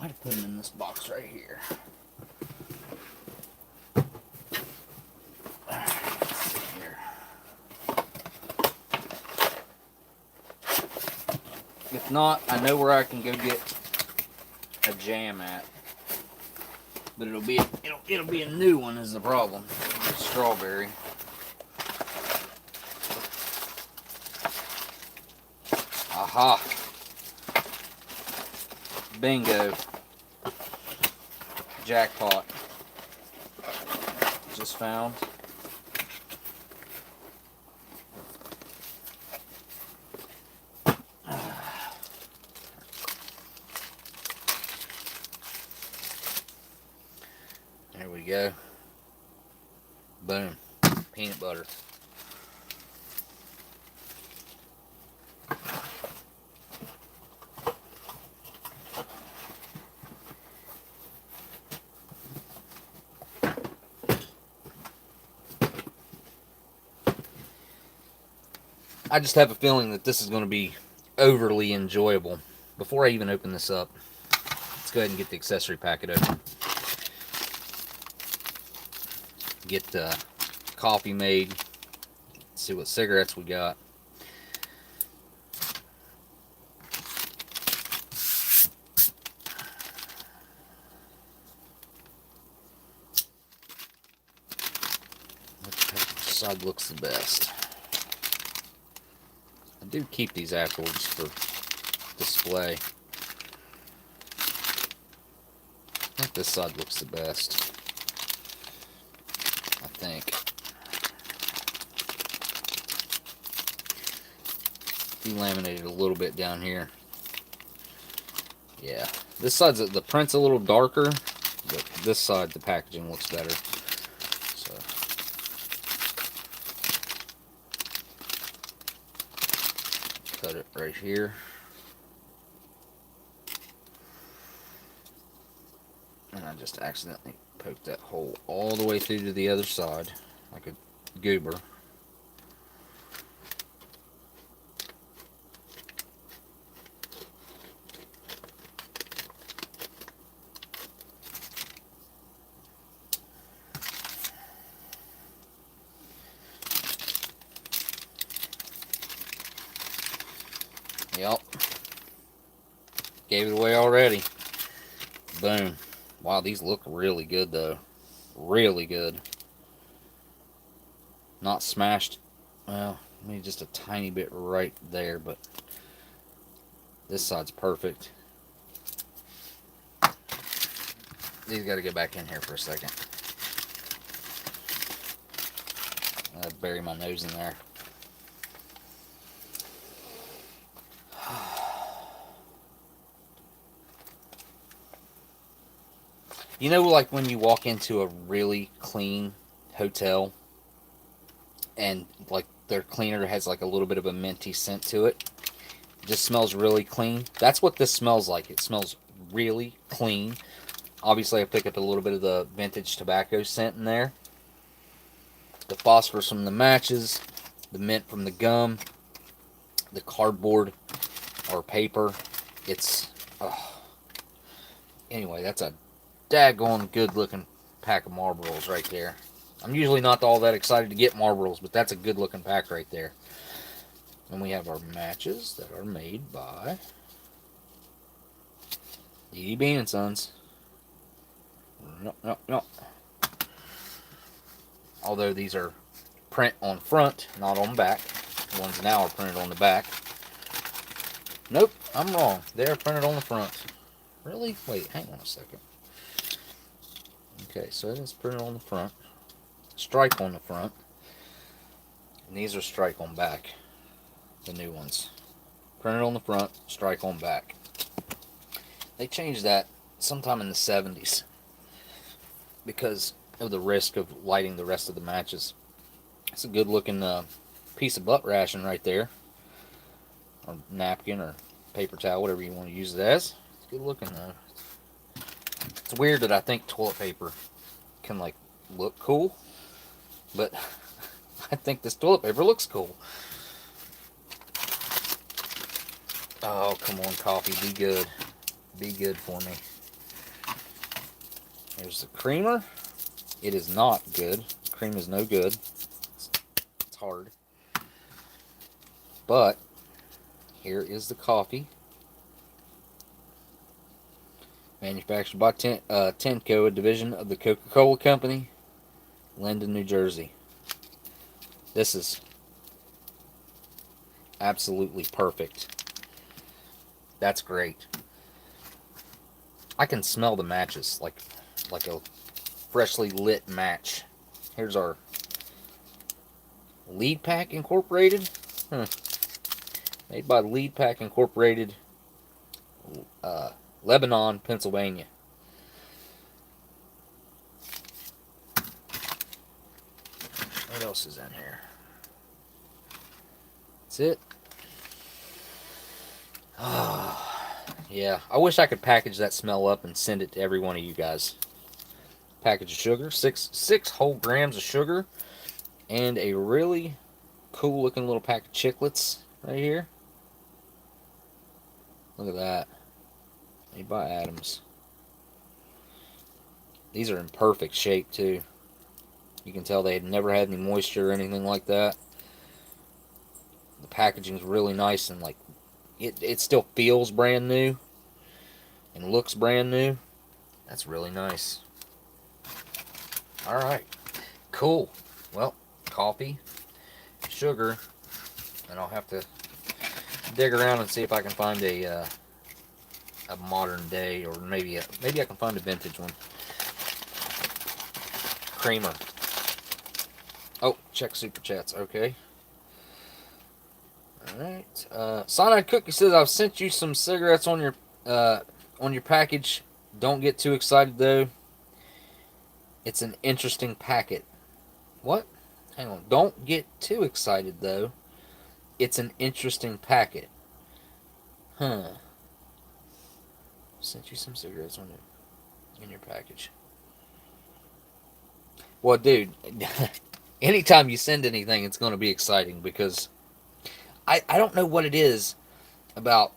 might have put them in this box right here. If not, I know where I can go get a jam at. But it'll be a new one is the problem. Strawberry. Aha. Bingo. Jackpot. Just found. There we go. Boom. Peanut butter. I just have a feeling that this is going to be overly enjoyable. Before I even open this up, let's go ahead and get the accessory packet open. Get coffee made. Let's see what cigarettes we got. Which side looks the best? do keep these afterwards for display. I think this side looks the best. I think. Delaminated a little bit down here. Yeah, this side's the print's a little darker, but this side the packaging looks better. So cut it right here. And I just accidentally poked that hole all the way through to the other side, like a goober. Yep. Gave it away already. Boom. Wow, these look really good though. Really good. Not smashed. Well, maybe just a tiny bit right there, but this side's perfect. These got to go back in here for a second. I'll bury my nose in there. You know, like when you walk into a really clean hotel and like their cleaner has like a little bit of a minty scent to it. It just smells really clean. That's what this smells like. It smells really clean. Obviously I pick up a little bit of the vintage tobacco scent in there. The phosphorus from the matches, the mint from the gum, the cardboard or paper. It's anyway, that's a daggone good looking pack of Marlboros right there. I'm usually not all that excited to get Marlboros, but that's a good looking pack right there. And we have our matches that are made by D.D. Bean and Sons. No. Although these are print on front, not on back. The ones now are printed on the back. Nope, I'm wrong. They're printed on the front. Really? Wait, hang on a second. Okay, so it is printed on the front. Stripe on the front. And these are stripe on back. The new ones. Printed on the front, strike on back. They changed that sometime in the 70s because of the risk of lighting the rest of the matches. It's a good looking piece of butt ration right there. Or napkin or paper towel, whatever you want to use it as. It's good looking though. It's weird that I think toilet paper can like look cool, but I think this toilet paper looks cool. Oh, come on, coffee, be good. Be good for me. Here's the creamer. It is not good. The cream is no good. It's hard. But here is the coffee. Manufactured by Tenco, a division of the Coca-Cola Company, Linden, New Jersey. This is absolutely perfect. That's great. I can smell the matches like a freshly lit match. Here's our Lead Pack Incorporated. Made by Lead Pack Incorporated, Lebanon, Pennsylvania. What else is in here? That's it. Yeah, I wish I could package that smell up and send it to every one of you guys. Package of sugar, six whole grams of sugar, and a really cool looking little pack of chiclets right here. Look at that. Made by Items. These are in perfect shape too. You can tell they had never had any moisture or anything like that. The packaging is really nice and like it still feels brand new and looks brand new. That's really nice. Alright, cool. Well, coffee, sugar, and I'll have to dig around and see if I can find a modern day, or maybe I can find a vintage one. Creamer. Oh, check super chats. Okay. All right. Cyanide Cookie says, I've sent you some cigarettes on your package. Don't get too excited though. It's an interesting packet. What? Hang on. Don't get too excited though. It's an interesting packet. Huh. Sent you some cigarettes in your package. Well, dude, anytime you send anything, it's going to be exciting because I don't know what it is about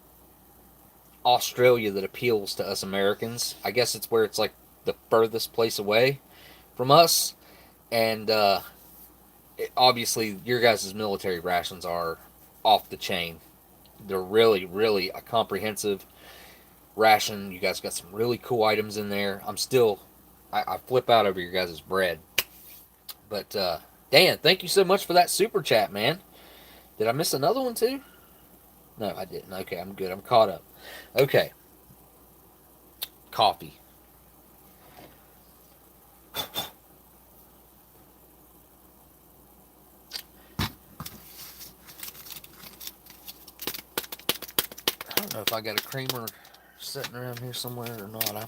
Australia that appeals to us Americans. I guess it's where it's like the furthest place away from us. And obviously, your guys' military rations are off the chain. They're really, really a comprehensive ration. You guys got some really cool items in there. I flip out over your guys' bread. But, Dan, thank you so much for that super chat, man. Did I miss another one too? No, I didn't. Okay, I'm good. I'm caught up. Okay. Coffee. I don't know if I got a creamer sitting around here somewhere or not. I'm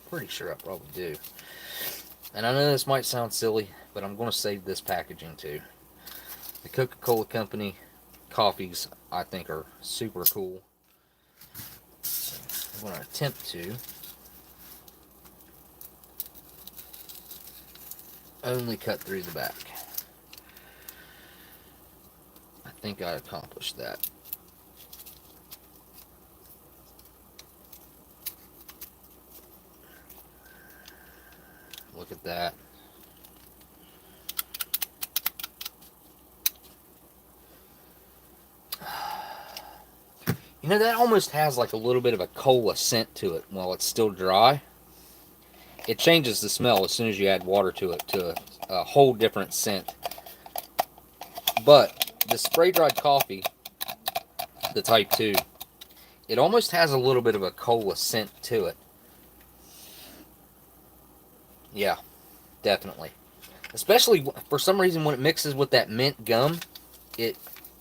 pretty sure I probably do. And I know this might sound silly, but I'm going to save this packaging too. The Coca-Cola Company coffees, I think, are super cool. So I'm going to attempt to only cut through the back. I think I accomplished that. Look at that. You know, that almost has like a little bit of a cola scent to it while it's still dry. It changes the smell as soon as you add water to it to a whole different scent. But the spray-dried coffee, the Type 2, it almost has a little bit of a cola scent to it. Yeah, definitely. Especially for some reason when it mixes with that mint gum, I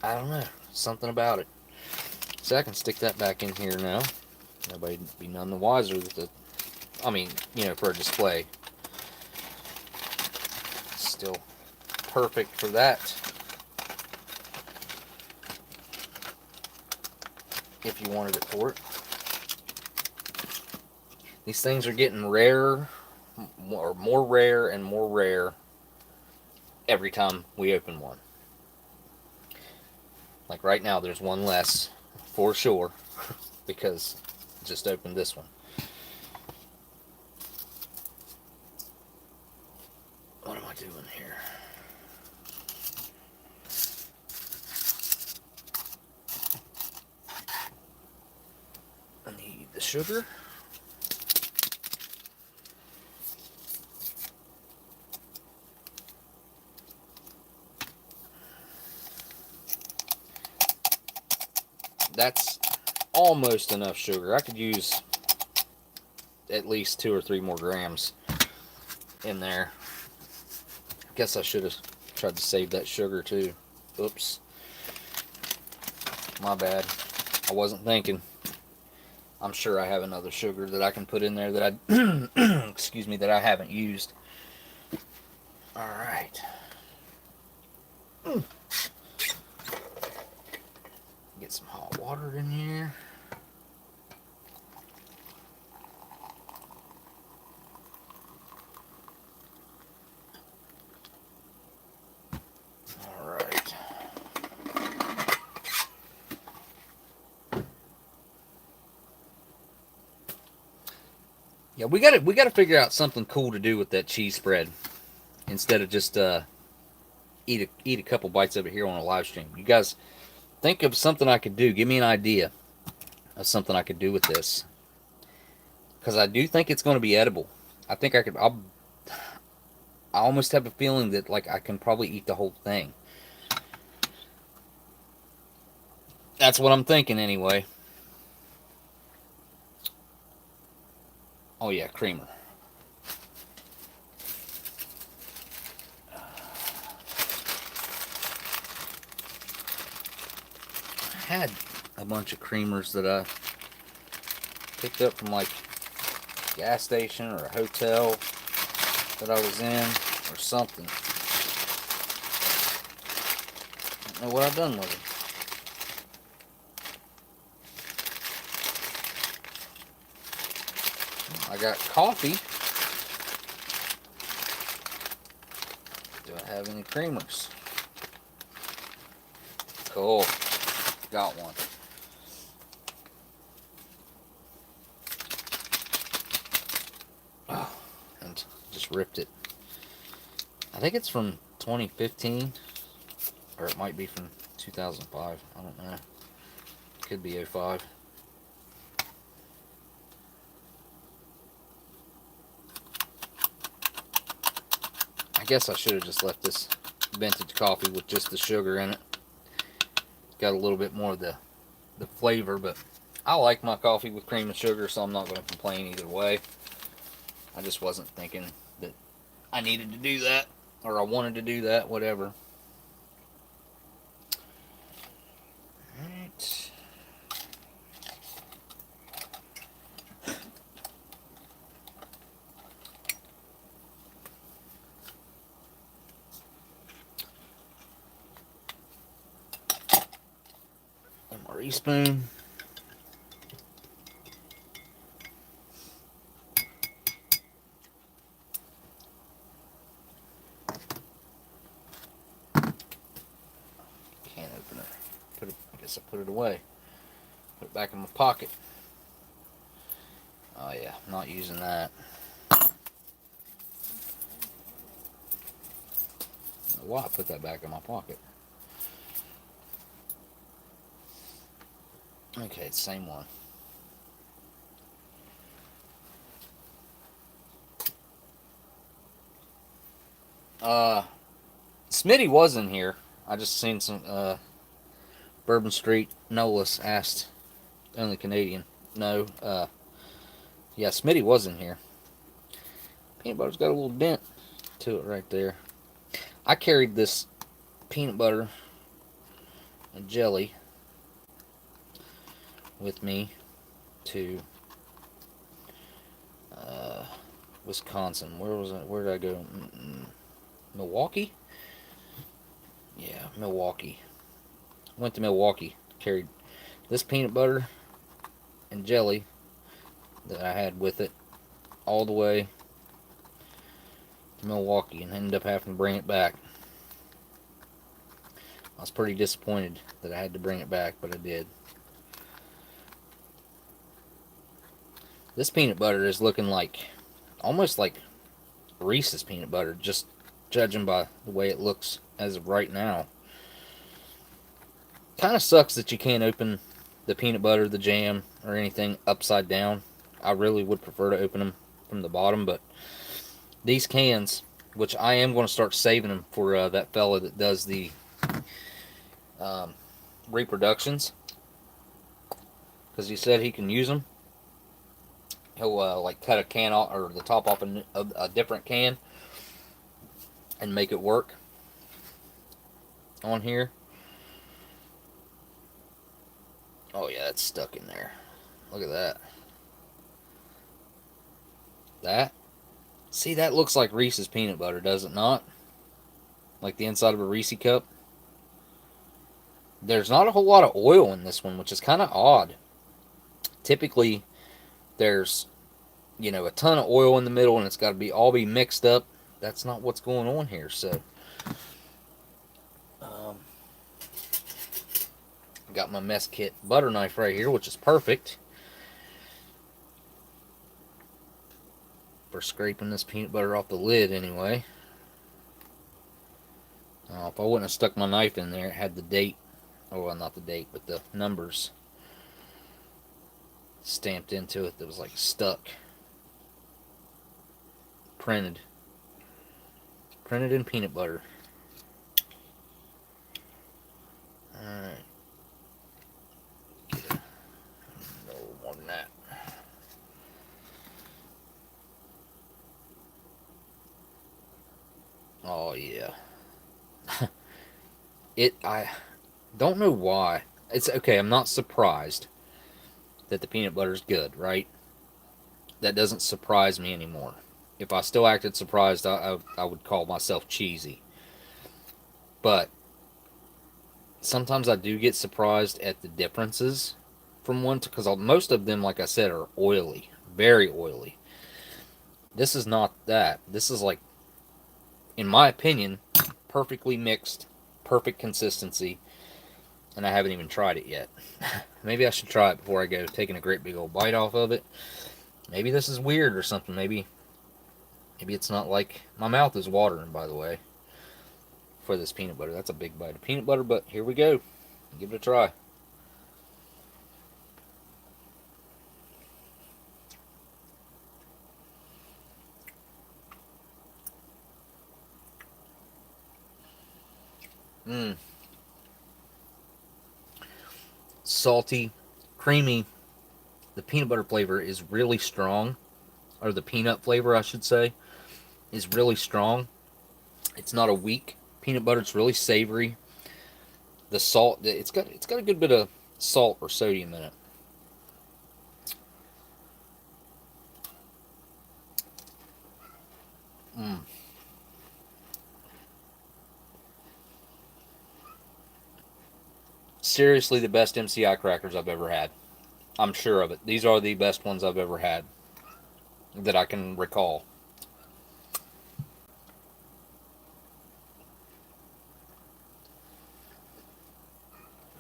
don't know, something about it. So I can stick that back in here now. Nobody be none the wiser with the, I mean, you know, for a display. Still perfect for that. If you wanted it for it. These things are getting rarer, or more rare and more rare every time we open one. Like right now, there's one less for sure because I just opened this one. What am I doing here? I need the sugar. That's almost enough sugar. I could use at least 2 or 3 more grams in there. Guess I should have tried to save that sugar too. Oops. My bad. I wasn't thinking. I'm sure I have another sugar that I can put in there that I excuse me, that I haven't used. All right. Get some hot water in here. All right. Yeah, we gotta figure out something cool to do with that cheese spread instead of just eat a couple bites of it here on a live stream. You guys think of something I could do. Give me an idea of something I could do with this, because I do think it's going to be edible. I think I could. I almost have a feeling that like I can probably eat the whole thing. That's what I'm thinking anyway. Oh yeah, creamer. I had a bunch of creamers that I picked up from like a gas station or a hotel that I was in or something. I don't know what I've done with them. I got coffee. Do I have any creamers? Cool. Got one. Oh, and just ripped it. I think it's from 2015, or it might be from 2005. I don't know. Could be 05. I guess I should have just left this vintage coffee with just the sugar in it. Got a little bit more of the flavor, but I like my coffee with cream and sugar, so I'm not going to complain either way. I just wasn't thinking that I needed to do that, or I wanted to do that, whatever. Alright. MRE spoon. Can't open it. I guess I put it away. Put it back in my pocket. Oh yeah, I'm not using that. Why I put that back in my pocket? Okay, same one. Smitty was in here. I just seen some Bourbon Street. Nolas asked, only Canadian. No, yeah, Smitty was in here. Peanut butter's got a little dent to it right there. I carried this peanut butter and jelly with me to Wisconsin. Where was it? Where did I go? Milwaukee? Yeah, Milwaukee. Went to Milwaukee. Carried this peanut butter and jelly that I had with it all the way to Milwaukee and ended up having to bring it back. I was pretty disappointed that I had to bring it back, but I did. This peanut butter is looking like almost like Reese's peanut butter, just judging by the way it looks as of right now. Kind of sucks that you can't open the peanut butter, the jam, or anything upside down. I really would prefer to open them from the bottom, but these cans, which I am going to start saving them for that fella that does the reproductions, because he said he can use them. He'll like cut a can off, or the top off a different can and make it work on here. Oh yeah, it's stuck in there. Look at that. That? See, that looks like Reese's peanut butter, does it not? Like the inside of a Reese cup. There's not a whole lot of oil in this one, which is kind of odd. Typically, there's, a ton of oil in the middle, and it's got to all be mixed up. That's not what's going on here, so. Got my mess kit butter knife right here, which is perfect for scraping this peanut butter off the lid anyway. If I wouldn't have stuck my knife in there, it had the date, oh well, not the date, but the numbers stamped into it that was like stuck. Printed in peanut butter. Alright. Oh yeah. I don't know why. It's okay, I'm not surprised that the peanut butter is good, right? That doesn't surprise me anymore. If I still acted surprised, I would call myself cheesy. But sometimes I do get surprised at the differences from one to, because most of them, like I said, are oily, very oily. This is not that. This is like, in my opinion, perfectly mixed, perfect consistency, and I haven't even tried it yet. Maybe I should try it before I go taking a great big old bite off of it. Maybe this is weird or something. Maybe it's not like, my mouth is watering, by the way, for this peanut butter. That's a big bite of peanut butter, but here we go. Give it a try. Mmm. Salty, creamy. The peanut butter flavor is really strong, or the peanut flavor, I should say, is really strong. It's not a weak peanut butter. It's really savory. The salt, it's got a good bit of salt or sodium in it. Mm. Seriously, the best MCI crackers I've ever had. I'm sure of it. These are the best ones I've ever had that I can recall.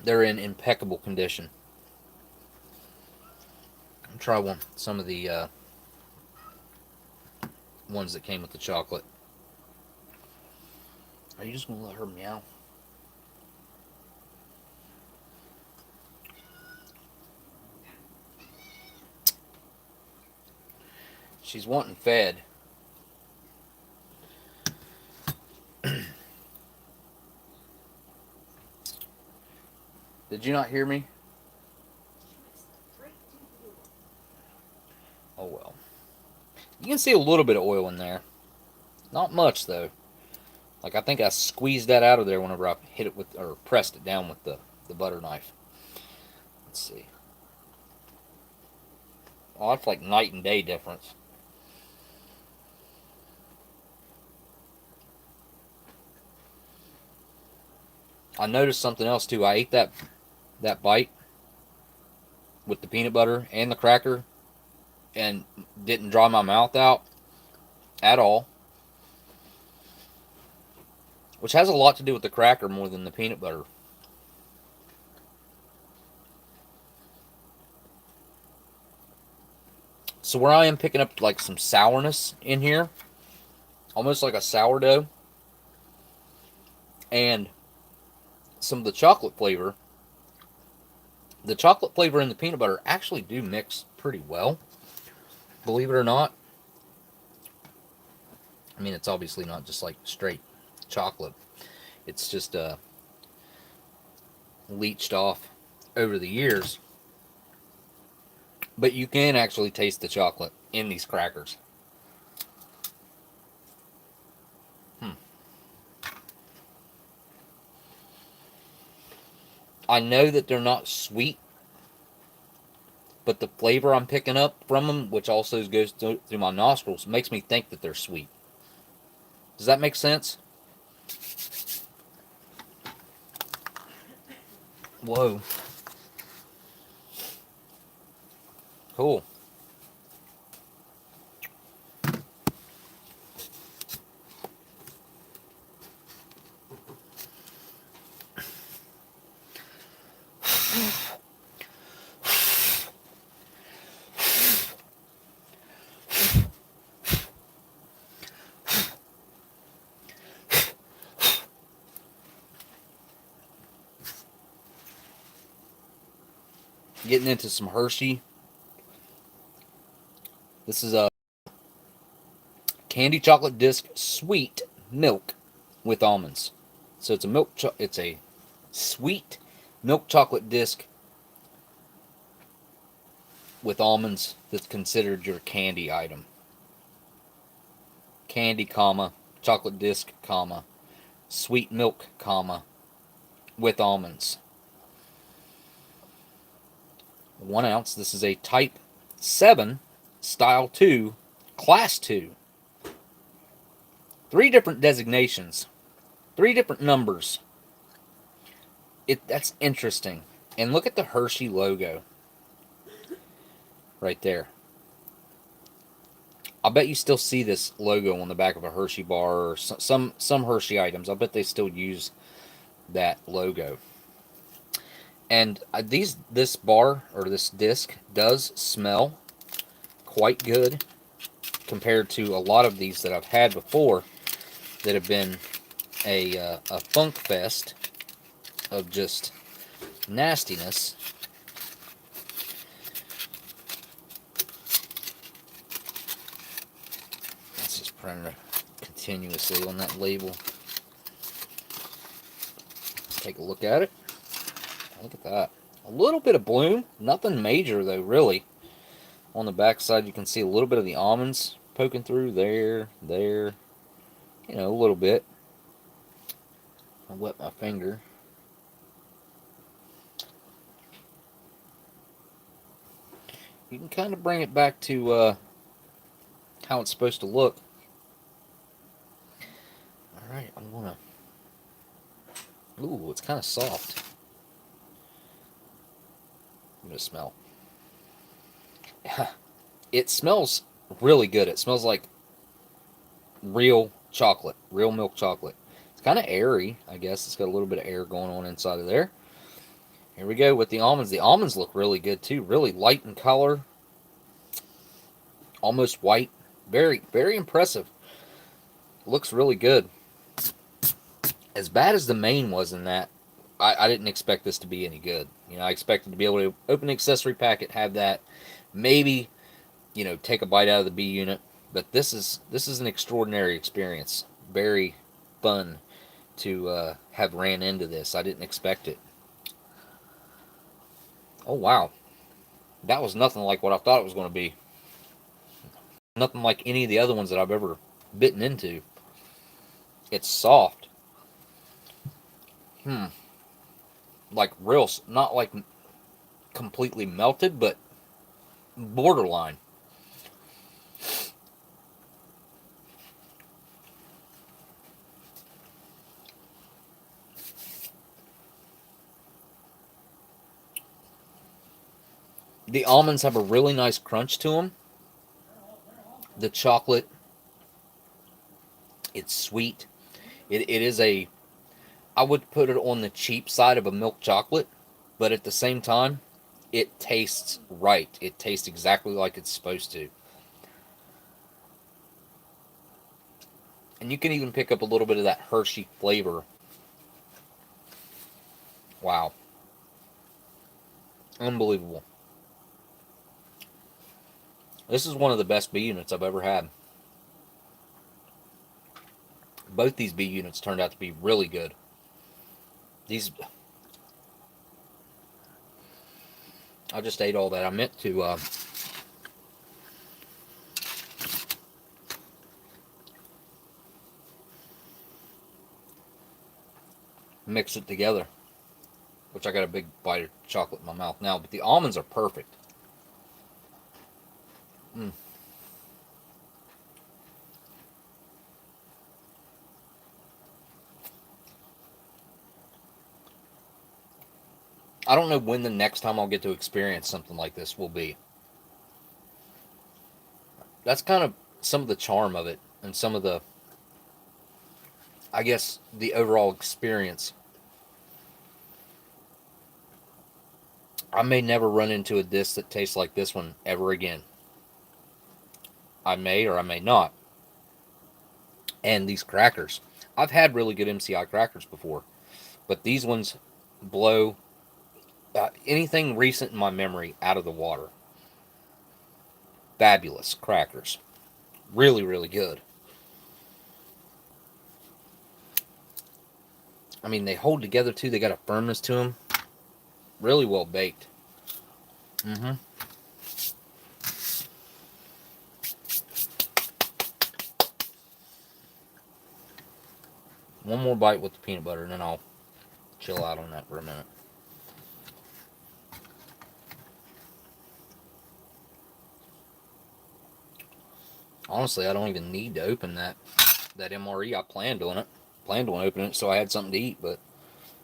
They're in impeccable condition. I'll try some of the ones that came with the chocolate. Are you just gonna let her meow? She's wanting fed. Did you not hear me? Oh well. You can see a little bit of oil in there. Not much though. Like, I think I squeezed that out of there whenever I hit it with, or pressed it down with the butter knife. Let's see. Oh, that's like night and day difference. I noticed something else too. I ate that bite with the peanut butter and the cracker and didn't dry my mouth out at all, which has a lot to do with the cracker more than the peanut butter. So where I am picking up like some sourness in here, almost like a sourdough, and some of the chocolate flavor. The chocolate flavor and the peanut butter actually do mix pretty well, believe it or not. I mean, it's obviously not just like straight chocolate. It's just leached off over the years. But you can actually taste the chocolate in these crackers. I know that they're not sweet, but the flavor I'm picking up from them, which also goes through my nostrils, makes me think that they're sweet. Does that make sense? Whoa. Cool. Getting into some Hershey. This is a candy chocolate disc sweet milk with almonds. So it's it's a sweet milk chocolate disc with almonds that's considered your candy item. Candy, comma, chocolate disc, comma, sweet milk, comma, with almonds. 1 ounce. This is a Type 7, Style 2, Class 2. 3 different designations. 3 different numbers. That's interesting. And look at the Hershey logo. Right there. I bet you still see this logo on the back of a Hershey bar or some Hershey items. I bet they still use that logo. And this bar or this disc does smell quite good compared to a lot of these that I've had before that have been a funk fest of just nastiness. Let's just print continuously on that label. Let's take a look at it. Look at that. A little bit of bloom. Nothing major, though, really. On the back side, you can see a little bit of the almonds poking through there. You know, a little bit. I wet my finger. You can kind of bring it back to how it's supposed to look. Alright, I'm gonna... Ooh, it's kind of soft. I'm gonna smell. It smells really good. It smells like real chocolate, real milk chocolate. It's kind of airy, I guess. It's got a little bit of air going on inside of there. Here we go with the almonds. The almonds look really good too. Really light in color. Almost white. Very, very impressive. Looks really good. As bad as the main was in that, I didn't expect this to be any good. You know, I expected to be able to open an accessory packet, have that, maybe, you know, take a bite out of the B unit. But this is an extraordinary experience. Very fun to have ran into this. I didn't expect it. Oh, wow. That was nothing like what I thought it was going to be. Nothing like any of the other ones that I've ever bitten into. It's soft. Like real, not like completely melted, but borderline. The almonds have a really nice crunch to them. The chocolate, it's sweet. It is a, I would put it on the cheap side of a milk chocolate, but at the same time, it tastes right. It tastes exactly like it's supposed to. And you can even pick up a little bit of that Hershey flavor. Wow. Unbelievable. This is one of the best B units I've ever had. Both these B units turned out to be really good. I just ate all that. I meant to mix it together, which I got a big bite of chocolate in my mouth now, but the almonds are perfect. I don't know when the next time I'll get to experience something like this will be. That's kind of some of the charm of it, and some of the, I guess, the overall experience. I may never run into a disc that tastes like this one ever again. I may or I may not. And these crackers. I've had really good MCI crackers before, but these ones blow anything recent in my memory out of the water. Fabulous crackers. Really, really good. I mean, they hold together too. They got a firmness to them. Really well baked. One more bite with the peanut butter, and then I'll chill out on that for a minute. Honestly, I don't even need to open that MRE. I planned on opening it so I had something to eat, but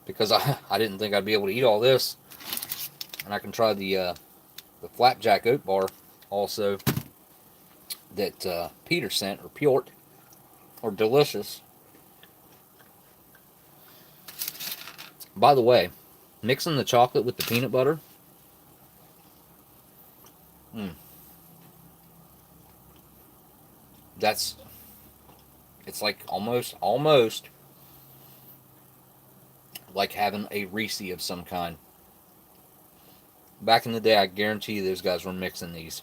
because I didn't think I'd be able to eat all this, and I can try the flapjack oat bar also that Peter sent, or Pjort, or Delicious. By the way, mixing the chocolate with the peanut butter, it's like almost like having a Reese of some kind. Back in the day, I guarantee you those guys were mixing these.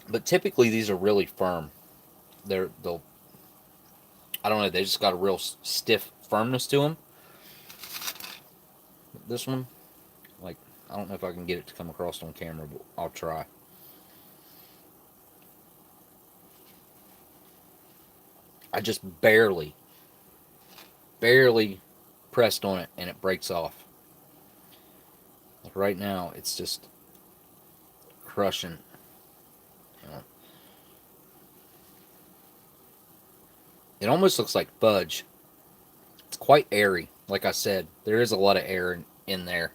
But typically these are really firm. They'll I don't know, they just got a real stiff firmness to them. This one, like, I don't know if I can get it to come across on camera, but I'll try. I just barely pressed on it and it breaks off. Like right now, it's just crushing. You know. It almost looks like fudge. It's quite airy. Like I said, there is a lot of air in there.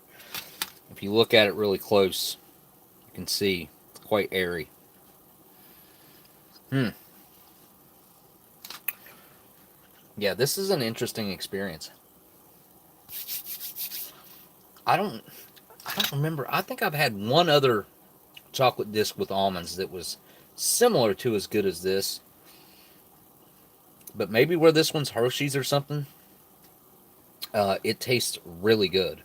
If you look at it really close, you can see it's quite airy. Yeah, this is an interesting experience. I don't remember. I think I've had one other chocolate disc with almonds that was similar to as good as this. But maybe where this one's Hershey's or something, it tastes really good.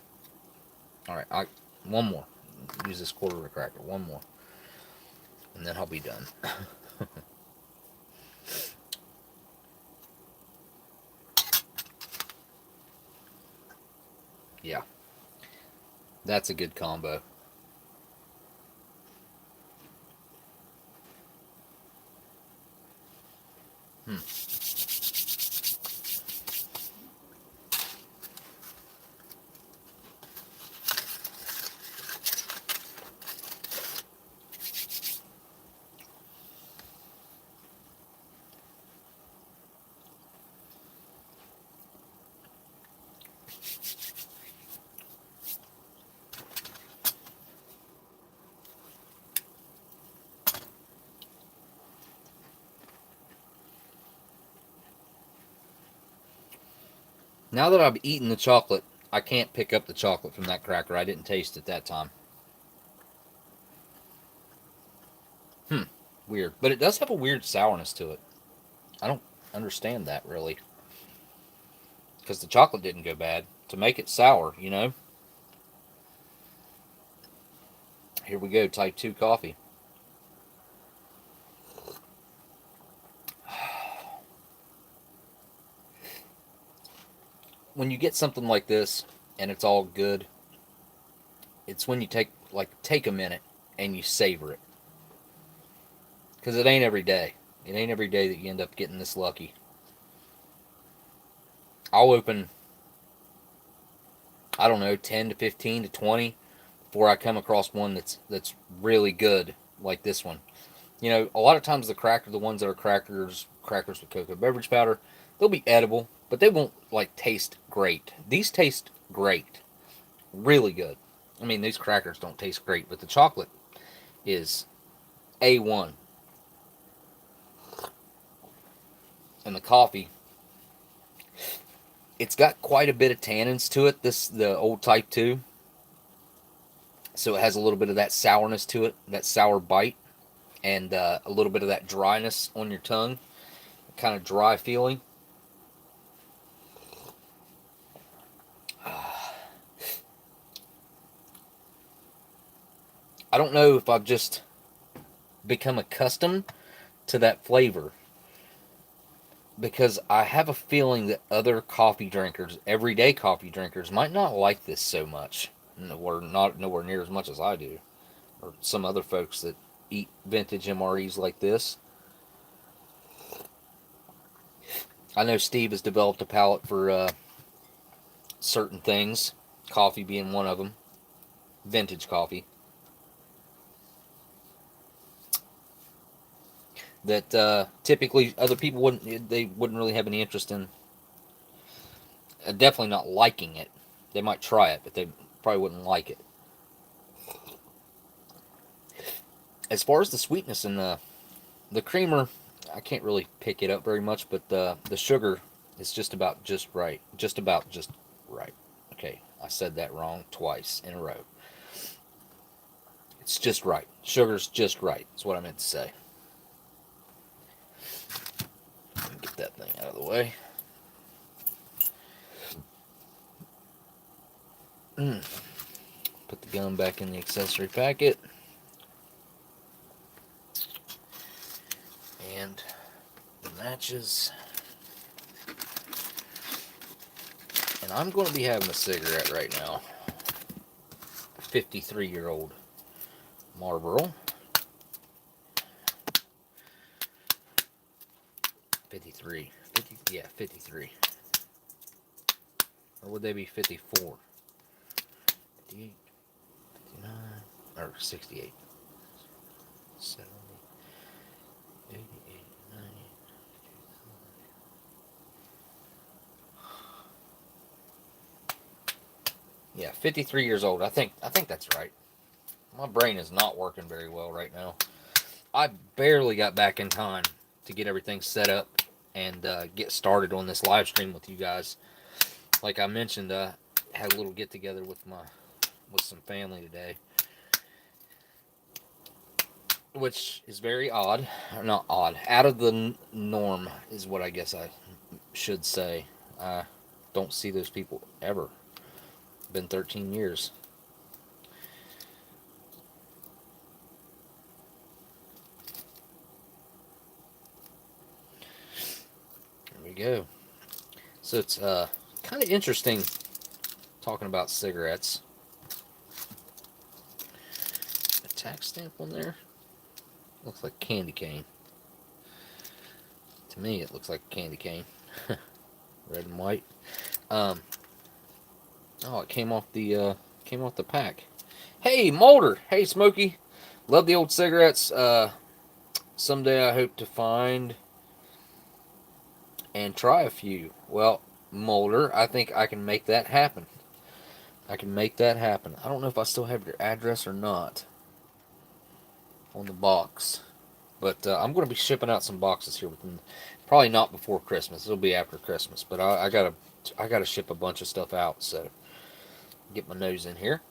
All right, one more. Use this quarter of a cracker. One more, and then I'll be done. Yeah, that's a good combo. Now that I've eaten the chocolate, I can't pick up the chocolate from that cracker. I didn't taste it that time. Weird. But it does have a weird sourness to it. I don't understand that, really. Because the chocolate didn't go bad. To make it sour, you know? Here we go, type 2 coffee. When you get something like this, and it's all good, it's when you take a minute and you savor it. Because it ain't every day. It ain't every day that you end up getting this lucky. I'll open, I don't know, 10 to 15 to 20 before I come across one that's really good, like this one. You know, a lot of times the ones that are crackers with cocoa beverage powder, they'll be edible, but they won't, like, taste great. These taste great. Really good. I mean, these crackers don't taste great, but the chocolate is A1. And the coffee, it's got quite a bit of tannins to it, the old Type 2. So it has a little bit of that sourness to it, that sour bite, and a little bit of that dryness on your tongue, kind of dry feeling. I don't know if I've just become accustomed to that flavor, because I have a feeling that other coffee drinkers, everyday coffee drinkers, might not like this so much, or not nowhere near as much as I do, or some other folks that eat vintage MREs like this. I know Steve has developed a palate for certain things, coffee being one of them, vintage coffee, that typically other people wouldn't really have any interest in. Definitely not liking it. They might try it, but they probably wouldn't like it. As far as the sweetness and the creamer, I can't really pick it up very much, but the sugar is just about just right. Just about just right. Okay, I said that wrong twice in a row. It's just right. Sugar's just right. That's what I meant to say. Get that thing out of the way. Put the gum back in the accessory packet. And the matches. And I'm going to be having a cigarette right now. 53-year-old Marlboro. 53. 50, yeah, 53. Or would they be 54? 58, 59, or 68. 70, 80, 90. Yeah, 53 years old. I think that's right. My brain is not working very well right now. I barely got back in time to get everything set up and get started on this live stream with you guys. Like I mentioned, had a little get together with some family today, which is very odd. Not odd, out of the norm is what I guess I should say. I don't see those people ever. Been 13 years. There we go. So it's kind of interesting talking about cigarettes. A tax stamp on there. Looks like candy cane. To me, it looks like candy cane. Red and white. Oh, it came off the pack. Hey, Molder. Hey, Smokey. Love the old cigarettes. Someday I hope to find and try a few. Well, Molder, I think I can make that happen. I can make that happen. I don't know if I still have your address or not on the box, but I'm going to be shipping out some boxes here within, probably not before Christmas. It'll be after Christmas, but I gotta ship a bunch of stuff out. So get my nose in here.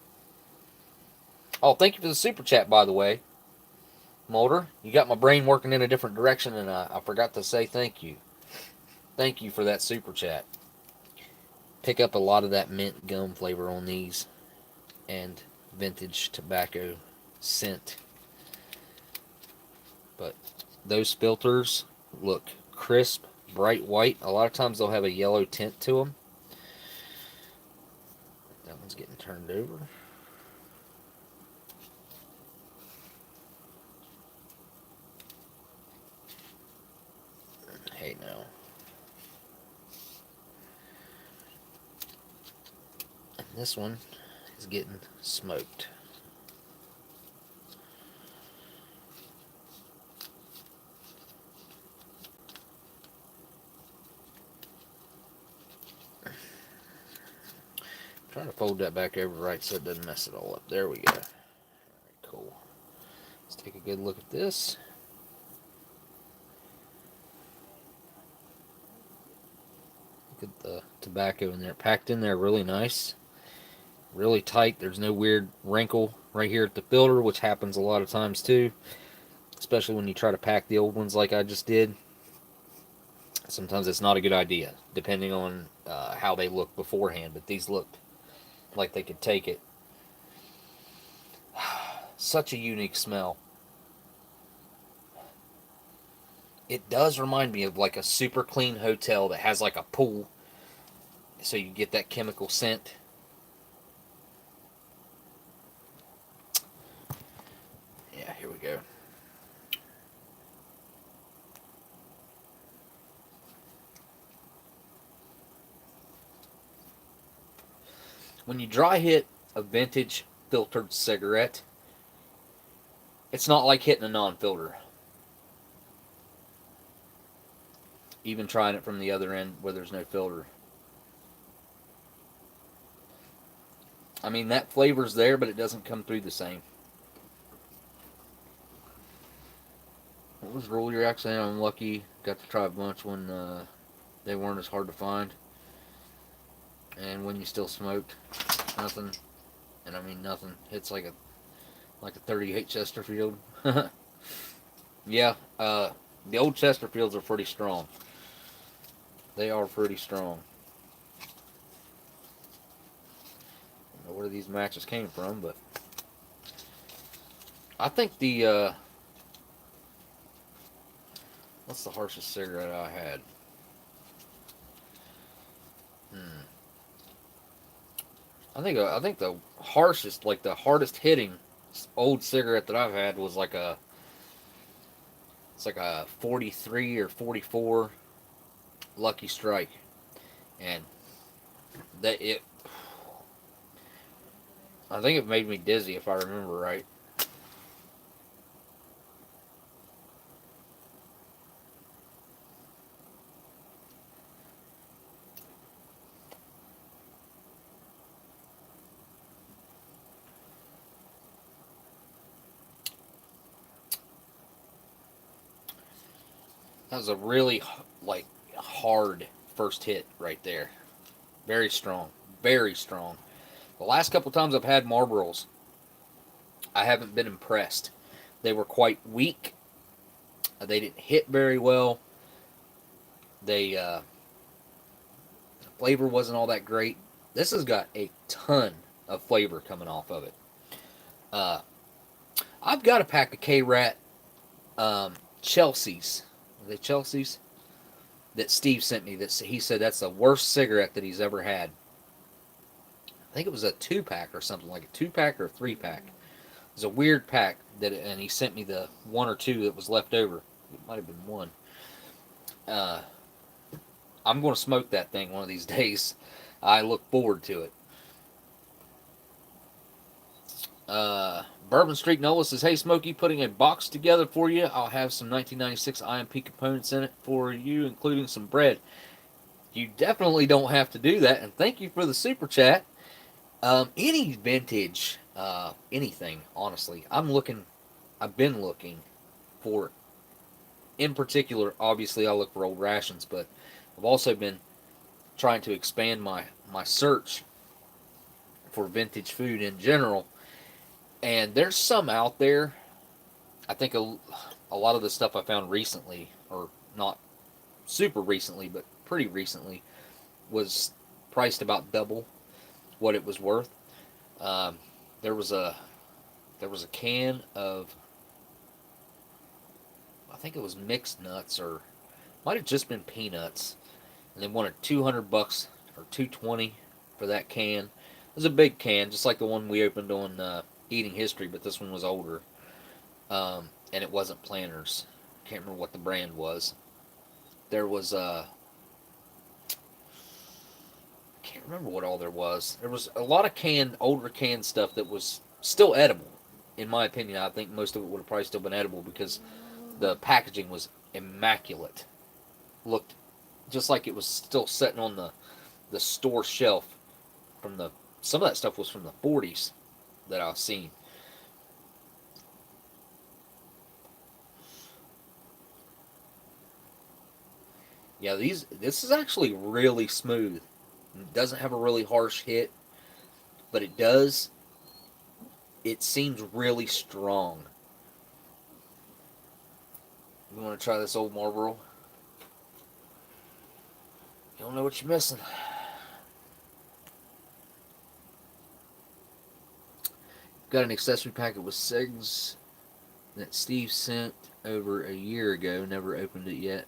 Oh, thank you for the super chat, by the way, Molder. You got my brain working in a different direction, and I forgot to say thank you. Thank you for that super chat. Pick up a lot of that mint gum flavor on these, and vintage tobacco scent. But those filters look crisp, bright white. A lot of times they'll have a yellow tint to them. That one's getting turned over. Hey, no. And this one is getting smoked. Trying to fold that back over right so it doesn't mess it all up. There we go. All right, cool. Let's take a good look at this. Look at the tobacco in there. Packed in there really nice. Really tight. There's no weird wrinkle right here at the filter, which happens a lot of times too. Especially when you try to pack the old ones like I just did. Sometimes it's not a good idea, depending on how they look beforehand. But these looked like they could take it. Such a unique smell. It does remind me of like a super clean hotel that has like a pool, so you get that chemical scent. Yeah, here we go. when you dry hit a vintage filtered cigarette, it's not like hitting a non-filter. Even trying it from the other end where there's no filter. I mean, that flavor's there, but it doesn't come through the same. What was roll your accent? I'm lucky. Got to try a bunch when they weren't as hard to find. And when you still smoked, nothing. And I mean nothing. Hits like a 38 Chesterfield. Yeah, the old Chesterfields are pretty strong. They are pretty strong. I don't know where these matches came from, but I think the what's the harshest cigarette I had? I think the harshest, like the hardest hitting old cigarette that I've had was like it's like a 43 or 44 Lucky Strike, and I think it made me dizzy if I remember right. That was a really like hard first hit right there. Very strong, very strong. The last couple times I've had Marlboros, I haven't been impressed. They were quite weak. They didn't hit very well. The flavor wasn't all that great. This has got a ton of flavor coming off of it. I've got a pack of K-Rat Chelsea's. Are they Chelsea's? That Steve sent me. That he said that's the worst cigarette that he's ever had. I think it was a 2-pack or something, like a 2-pack or a 3-pack. It was a weird pack and he sent me the 1 or 2 that was left over. It might have been 1. I'm going to smoke that thing one of these days. I look forward to it. Bourbon Street Nola says, "Hey Smokey, putting a box together for you. I'll have some 1996 IMP components in it for you, including some bread." You definitely don't have to do that, and thank you for the super chat. Any vintage, anything, honestly. I've been looking for, in particular, obviously I look for old rations, but I've also been trying to expand my search for vintage food in general. And there's some out there. I think a lot of the stuff I found recently, or not super recently, but pretty recently, was priced about double what it was worth. There was a can of, I think it was mixed nuts, or might have just been peanuts, and they wanted $200 or $220 for that can. It was a big can, just like the one we opened on Eating History, but this one was older, and it wasn't Planters. Can't remember what the brand was. There was can't remember what all there was. There was a lot of older canned stuff that was still edible. In my opinion, I think most of it would have probably still been edible because the packaging was immaculate. Looked just like it was still sitting on the store shelf some of that stuff was from the 40s that I've seen. Yeah, this is actually really smooth. It doesn't have a really harsh hit, but it does. It seems really strong. You want to try this old Marlboro? You don't know what you're missing. Got an accessory packet with Sigs that Steve sent over a year ago. Never opened it yet.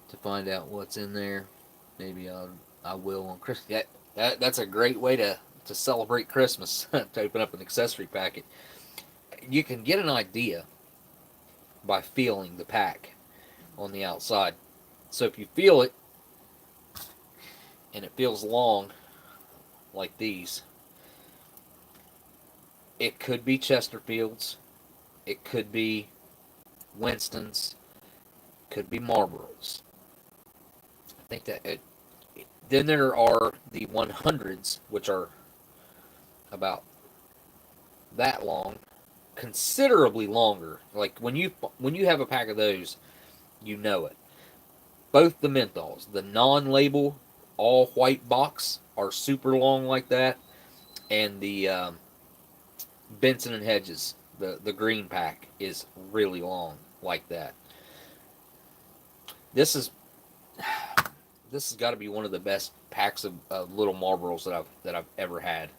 To find out what's in there. Maybe I will on Christmas. That's a great way to celebrate Christmas. To open up an accessory packet. You can get an idea by feeling the pack on the outside. So if you feel it and it feels long, like these. It could be Chesterfields. It could be Winston's. Could be Marlboros. I think that then there are the 100s, which are about that long, considerably longer. Like when you have a pack of those, you know it. Both the menthols, the non-label all white box, are super long like that, and the Benson and Hedges, the green pack, is really long like that. This is this has got to be one of the best packs of little Marlboros that I've ever had.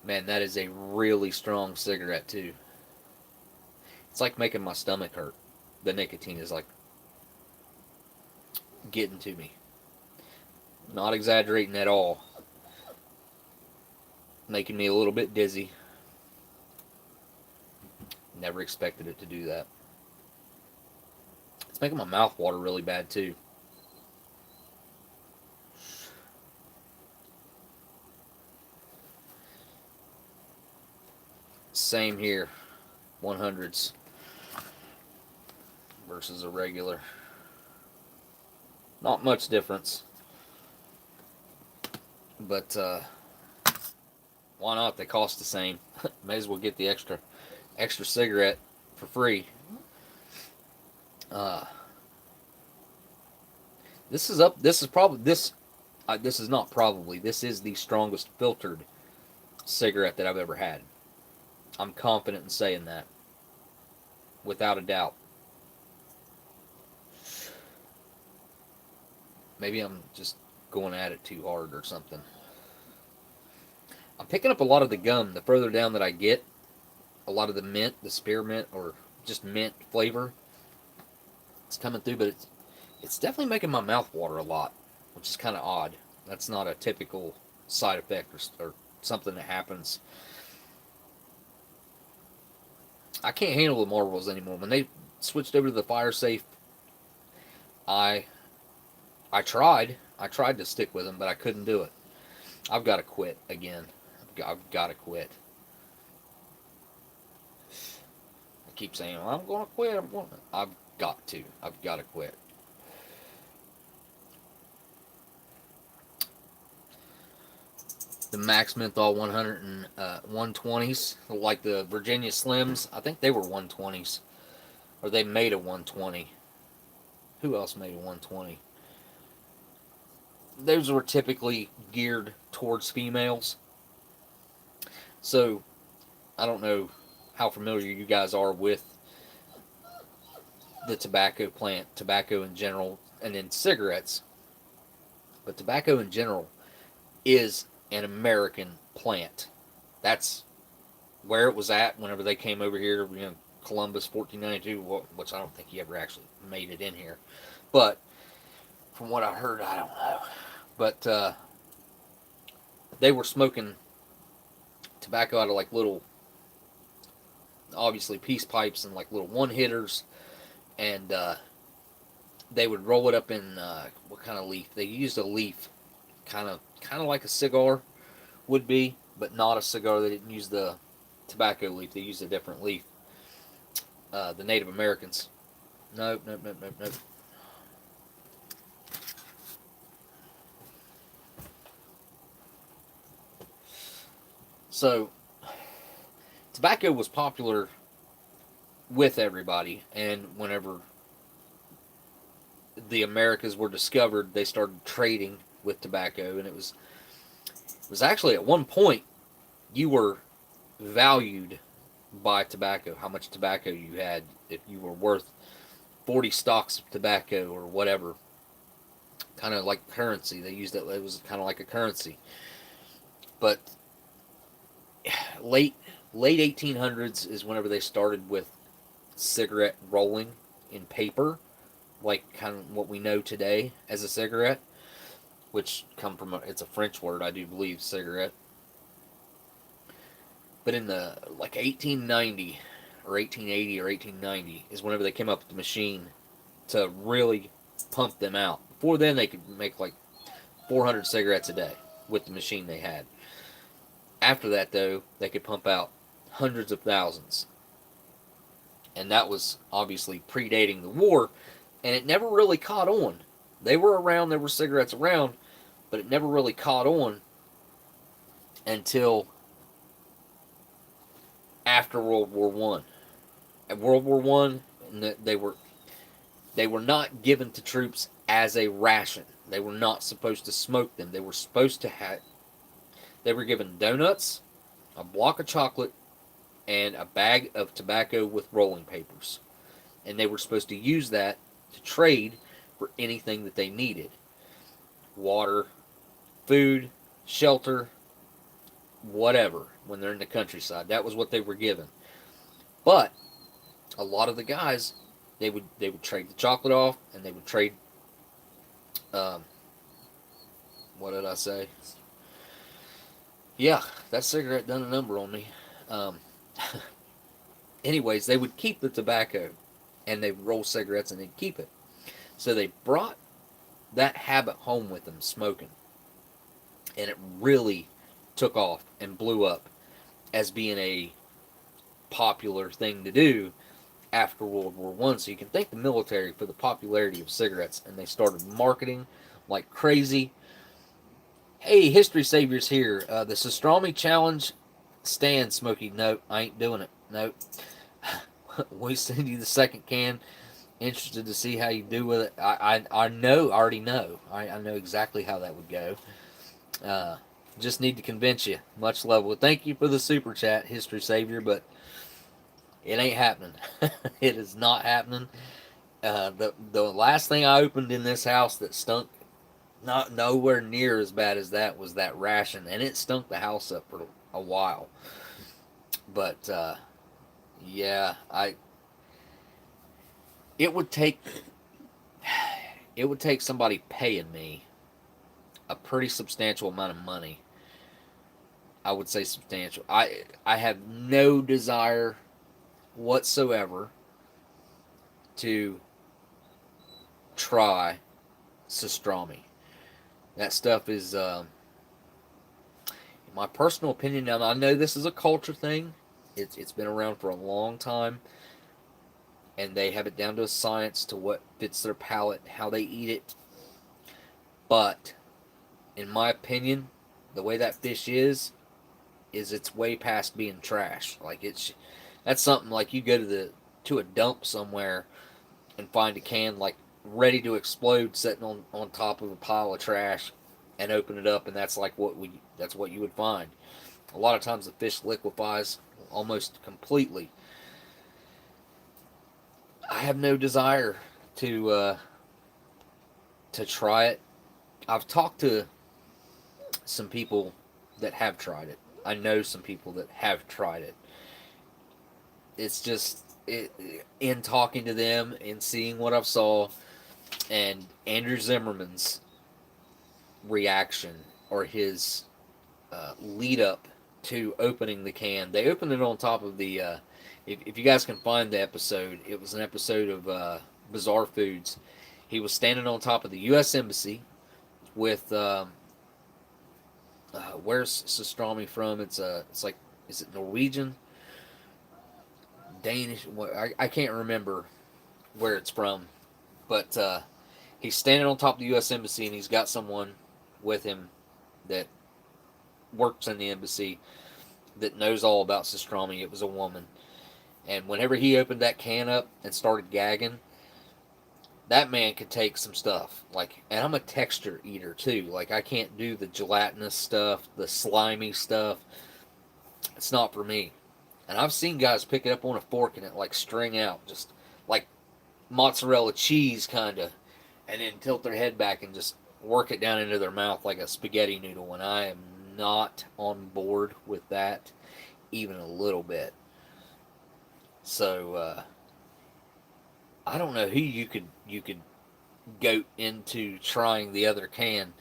Man, that is a really strong cigarette too. It's like making my stomach hurt. The nicotine is like getting to me. Not exaggerating at all. Making me a little bit dizzy. Never expected it to do that. It's making my mouth water really bad too. Same here. 100s versus a regular. Not much difference. But why not? They cost the same. May as well get the extra cigarette for free. This is up. This is probably this. This is not probably. This is the strongest filtered cigarette that I've ever had. I'm confident in saying that, without a doubt. Maybe I'm just going at it too hard or something. I'm picking up a lot of the gum. The further down that I get, a lot of the mint, the spearmint, or just mint flavor, it's coming through, but it's definitely making my mouth water a lot, which is kind of odd. That's not a typical side effect or something that happens. I can't handle the Marlboros anymore. When they switched over to the fire safe, I tried to stick with them, but I couldn't do it. I've got to quit again. I've got to quit. I keep saying, well, I'm going to quit. I've got to. I've got to quit. The Max Menthol 100 and 120s, like the Virginia Slims, I think they were 120s. Or they made a 120. Who else made a 120? Those were typically geared towards females. So, I don't know how familiar you guys are with the tobacco plant, tobacco in general, and then cigarettes. But tobacco in general is an American plant. That's where it was at whenever they came over here, Columbus, 1492, which I don't think he ever actually made it in here. But from what I heard, I don't know. But they were smoking tobacco out of like little, obviously peace pipes and like little one-hitters, and they would roll it up in what kind of leaf? They used a leaf, kind of like a cigar would be, but not a cigar. They didn't use the tobacco leaf. They used a different leaf. The Native Americans. Nope. So, tobacco was popular with everybody, and whenever the Americas were discovered, they started trading with tobacco, and it was actually at one point you were valued by tobacco, how much tobacco you had, if you were worth 40 stalks of tobacco or whatever, kind of like currency. They used it was kind of like a currency. But late 1800s is whenever they started with cigarette rolling in paper, like kind of what we know today as a cigarette, which come from it's a French word, I do believe, cigarette. But in the like 1890 or 1880 or 1890 is whenever they came up with the machine to really pump them out. Before then, they could make like 400 cigarettes a day with the machine they had. After that, though, they could pump out hundreds of thousands. And that was obviously predating the war, and it never really caught on. They were around, there were cigarettes around, but it never really caught on until after World War One. At World War One, they were not given to troops as a ration. They were not supposed to smoke them. They were supposed to have. They were given donuts, a block of chocolate, and a bag of tobacco with rolling papers, and they were supposed to use that to trade for anything that they needed: water, food, shelter, whatever. When they're in the countryside, that was what they were given. But a lot of the guys, they would trade the chocolate off, and they would trade. What did I say? Yeah, that cigarette done a number on me. Anyways, they would keep the tobacco, and they'd roll cigarettes, and they'd keep it. So they brought that habit home with them, smoking, and it really took off and blew up as being a popular thing to do after World War One. So you can thank the military for the popularity of cigarettes, and they started marketing like crazy. Hey, History Saviors here. The Pastrami Challenge stands, Smokey. Nope, I ain't doing it. Nope. We send you the second can. Interested to see how you do with it. I know, I already know. I know exactly how that would go. Just need to convince you. Much love. Well, thank you for the super chat, History Savior, but it ain't happening. It is not happening. The last thing I opened in this house that stunk, not nowhere near as bad as that, was that ration, and it stunk the house up for a while. But yeah, it would take somebody paying me a pretty substantial amount of money. I would say substantial. I have no desire whatsoever to try pastrami. That stuff is, in my personal opinion, now I know this is a culture thing. It's been around for a long time, and they have it down to a science to what fits their palate, how they eat it. But in my opinion, the way that fish is it's way past being trash. Like that's something like you go to a dump somewhere and find a can like ready to explode sitting on top of a pile of trash, and open it up, and that's like that's what you would find. A lot of times the fish liquefies almost completely. I have no desire to try it. I've talked to some people that have tried it. I know some people that have tried it. It's just in talking to them and seeing what I've saw, and Andrew Zimmerman's reaction or his lead up to opening the can. They opened it on top of the. If you guys can find the episode, it was an episode of Bizarre Foods. He was standing on top of the U.S. Embassy with. Where's pastrami from? It's like, is it Norwegian, Danish? I can't remember where it's from, but he's standing on top of the U.S. Embassy, and he's got someone with him that works in the embassy that knows all about pastrami. It was a woman, and whenever he opened that can up and started gagging, that man could take some stuff. Like, and I'm a texture eater too. Like, I can't do the gelatinous stuff, the slimy stuff. It's not for me. And I've seen guys pick it up on a fork and it like string out, just like mozzarella cheese kind of, and then tilt their head back and just work it down into their mouth like a spaghetti noodle. And I am not on board with that even a little bit. So I don't know who you could goat into trying the other can.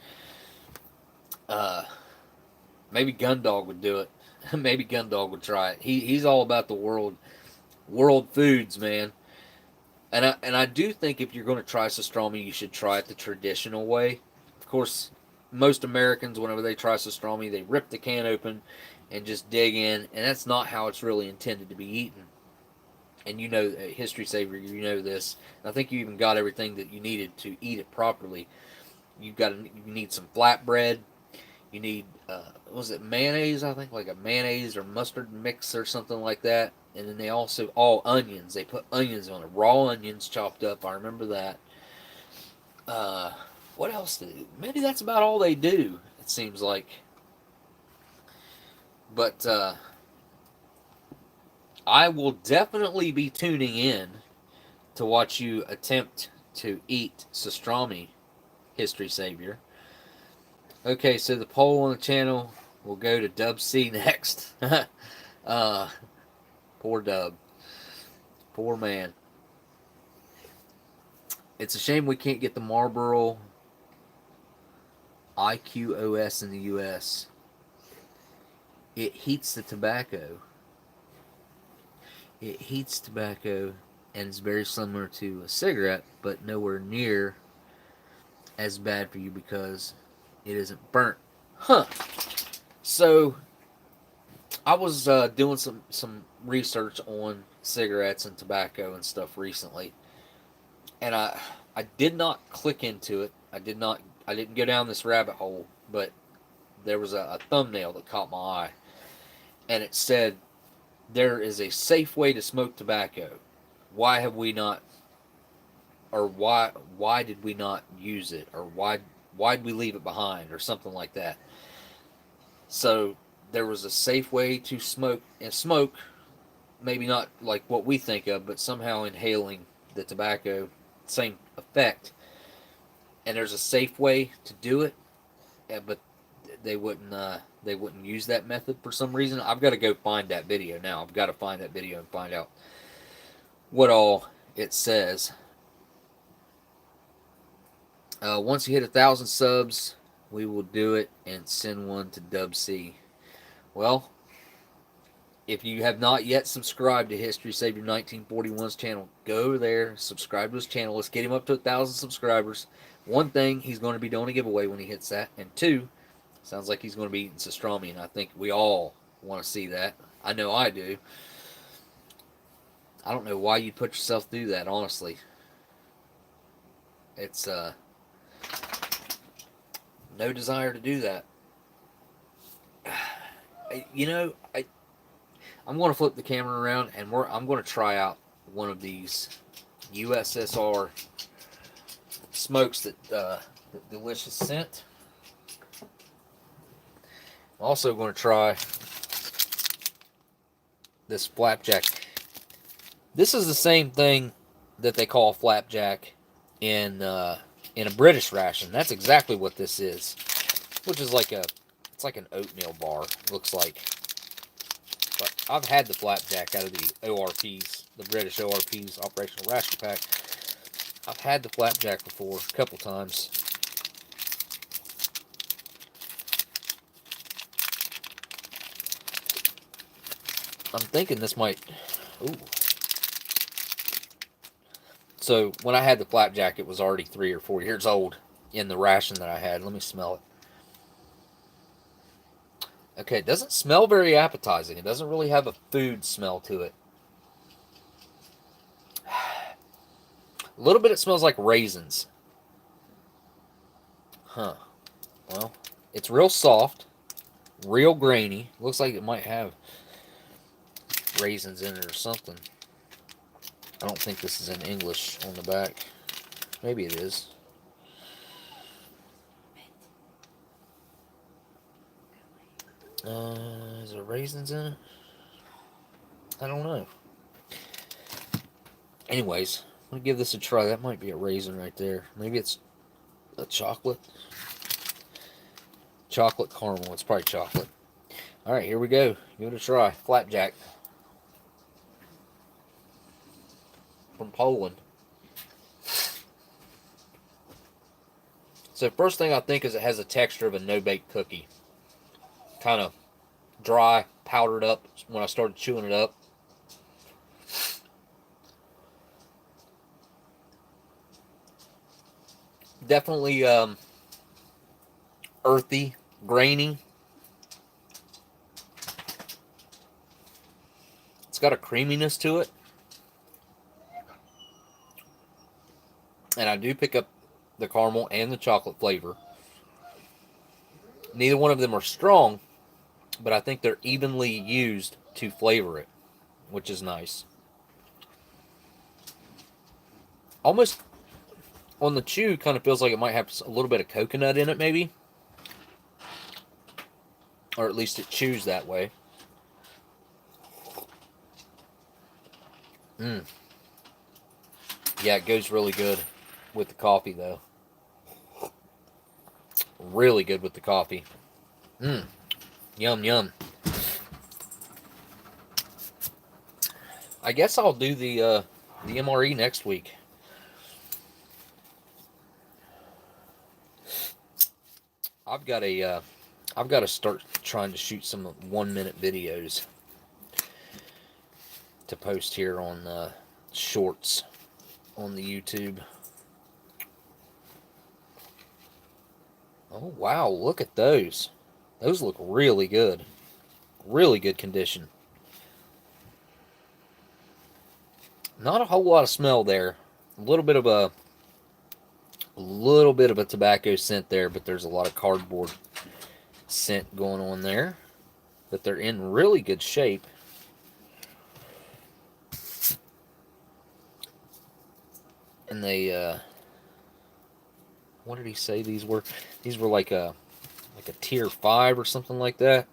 Maybe Gundog would do it. Maybe Gundog would try it. He's all about the world foods, man. And I do think if you're going to try pastrami, you should try it the traditional way. Of course, most Americans, whenever they try pastrami, they rip the can open and just dig in, and that's not how it's really intended to be eaten. And you know, history saver, you know this. I think you even got everything that you needed to eat it properly. You need some flatbread. You need was it mayonnaise? I think like a mayonnaise or mustard mix or something like that. And then they also all onions. They put onions on it, raw onions chopped up. I remember that. Uh, what else? Maybe that's about all they do. It seems like. But I will definitely be tuning in to watch you attempt to eat pastrami, History Savior. Okay, so the poll on the channel will go to Dub C next. Poor Dub. Poor man. It's a shame we can't get the Marlboro IQOS in the US. It heats the tobacco. It heats tobacco and is very similar to a cigarette, but nowhere near as bad for you because it isn't burnt. Huh. So I was doing some research on cigarettes and tobacco and stuff recently, and I did not click into it. I didn't go down this rabbit hole, but there was a thumbnail that caught my eye, and it said there is a safe way to smoke tobacco. Why have we not, or why did we not use it, or why did we leave it behind, or something like that. So there was a safe way to smoke, and smoke, maybe not like what we think of, but somehow inhaling the tobacco, same effect. And there's a safe way to do it, but they wouldn't use that method for some reason. I've got to go find that video now. I've got to find that video and find out what all it says. Once you hit 1,000 subs, we will do it and send one to Dub C. Well, if you have not yet subscribed to History Savior 1941's channel, go there, subscribe to his channel. Let's get him up to 1,000 subscribers. One thing, he's going to be doing a giveaway when he hits that. And two, sounds like he's going to be eating pastrami, and I think we all want to see that. I know I do. I don't know why you'd put yourself through that, honestly. It's no desire to do that. You know, I'm going to flip the camera around, and I'm going to try out one of these USSR smokes that delicious scent. I'm also going to try this flapjack. This is the same thing that they call flapjack in a British ration. That's exactly what this is, which is like it's like an oatmeal bar. It looks like. But I've had the flapjack out of the ORPs, the British ORPs, Operational Ration Pack. I've had the flapjack before a couple times. I'm thinking this might. Ooh. So when I had the flapjack, it was already 3 or 4 years old in the ration that I had. Let me smell it. Okay, it doesn't smell very appetizing. It doesn't really have a food smell to it. A little bit it smells like raisins. Huh. Well, it's real soft, real grainy. Looks like it might have raisins in it or something. I don't think this is in English on the back. Maybe it is. Is there raisins in it? I don't know. Anyways, I'm going to give this a try. That might be a raisin right there. Maybe it's a chocolate. Chocolate caramel. It's probably chocolate. Alright, here we go. Give it a try. Flapjack. From Poland. So first thing I think is it has a texture of a no-bake cookie. Kind of dry, powdered up when I started chewing it up. Definitely earthy, grainy. It's got a creaminess to it. And I do pick up the caramel and the chocolate flavor. Neither one of them are strong, but I think they're evenly used to flavor it, which is nice. Almost on the chew, kind of feels like it might have a little bit of coconut in it, maybe. Or at least it chews that way. Yeah, it goes really good with the coffee, though. Really good with the coffee. Yum, yum. I guess I'll do the MRE next week. I've got to start trying to shoot some 1-minute videos to post here on shorts on the YouTube. Oh wow, look at those. Those look really good. Really good condition. Not a whole lot of smell there. A little bit of a tobacco scent there, but there's a lot of cardboard scent going on there. But they're in really good shape. And they what did he say these were? These were like a tier 5 or something like that,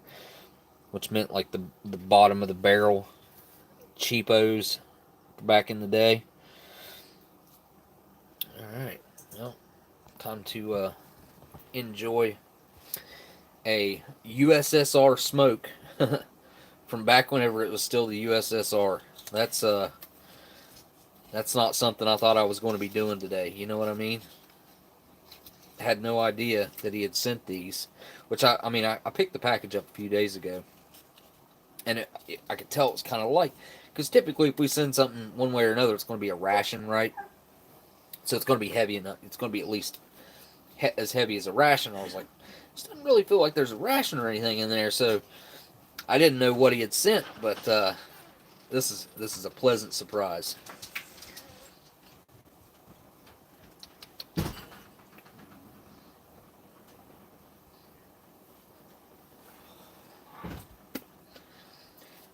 which meant like the bottom of the barrel cheapos back in the day. Alright, well, time to enjoy a USSR smoke from back whenever it was still the USSR. That's not something I thought I was going to be doing today. You know what I mean? Had no idea that he had sent these, which I picked the package up a few days ago, and I could tell it was kind of light, because typically if we send something one way or another, it's going to be a ration, right? So it's going to be heavy enough. It's going to be at least as heavy as a ration. I was like, this doesn't really feel like there's a ration or anything in there, so I didn't know what he had sent, but this is a pleasant surprise.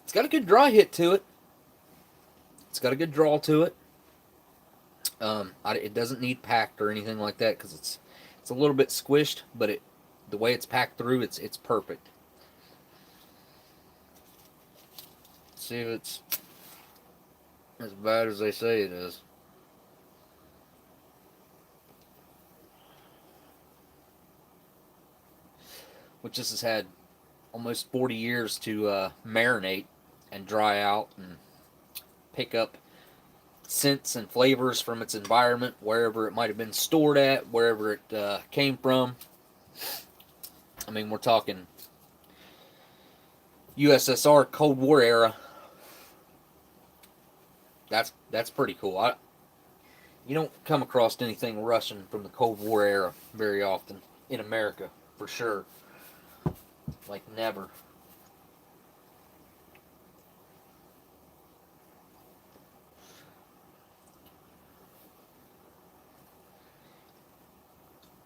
It's got a good dry hit to it. It's got a good draw to it. It doesn't need packed or anything like that, because it's a little bit squished, but the way it's packed through, it's perfect. Let's see if it's as bad as they say it is. Which this has had almost 40 years to marinate and dry out and pick up scents and flavors from its environment, wherever it might have been stored at, wherever it came from. I mean, we're talking USSR Cold War era. That's pretty cool. You don't come across anything Russian from the Cold War era very often in America, for sure. Like, never.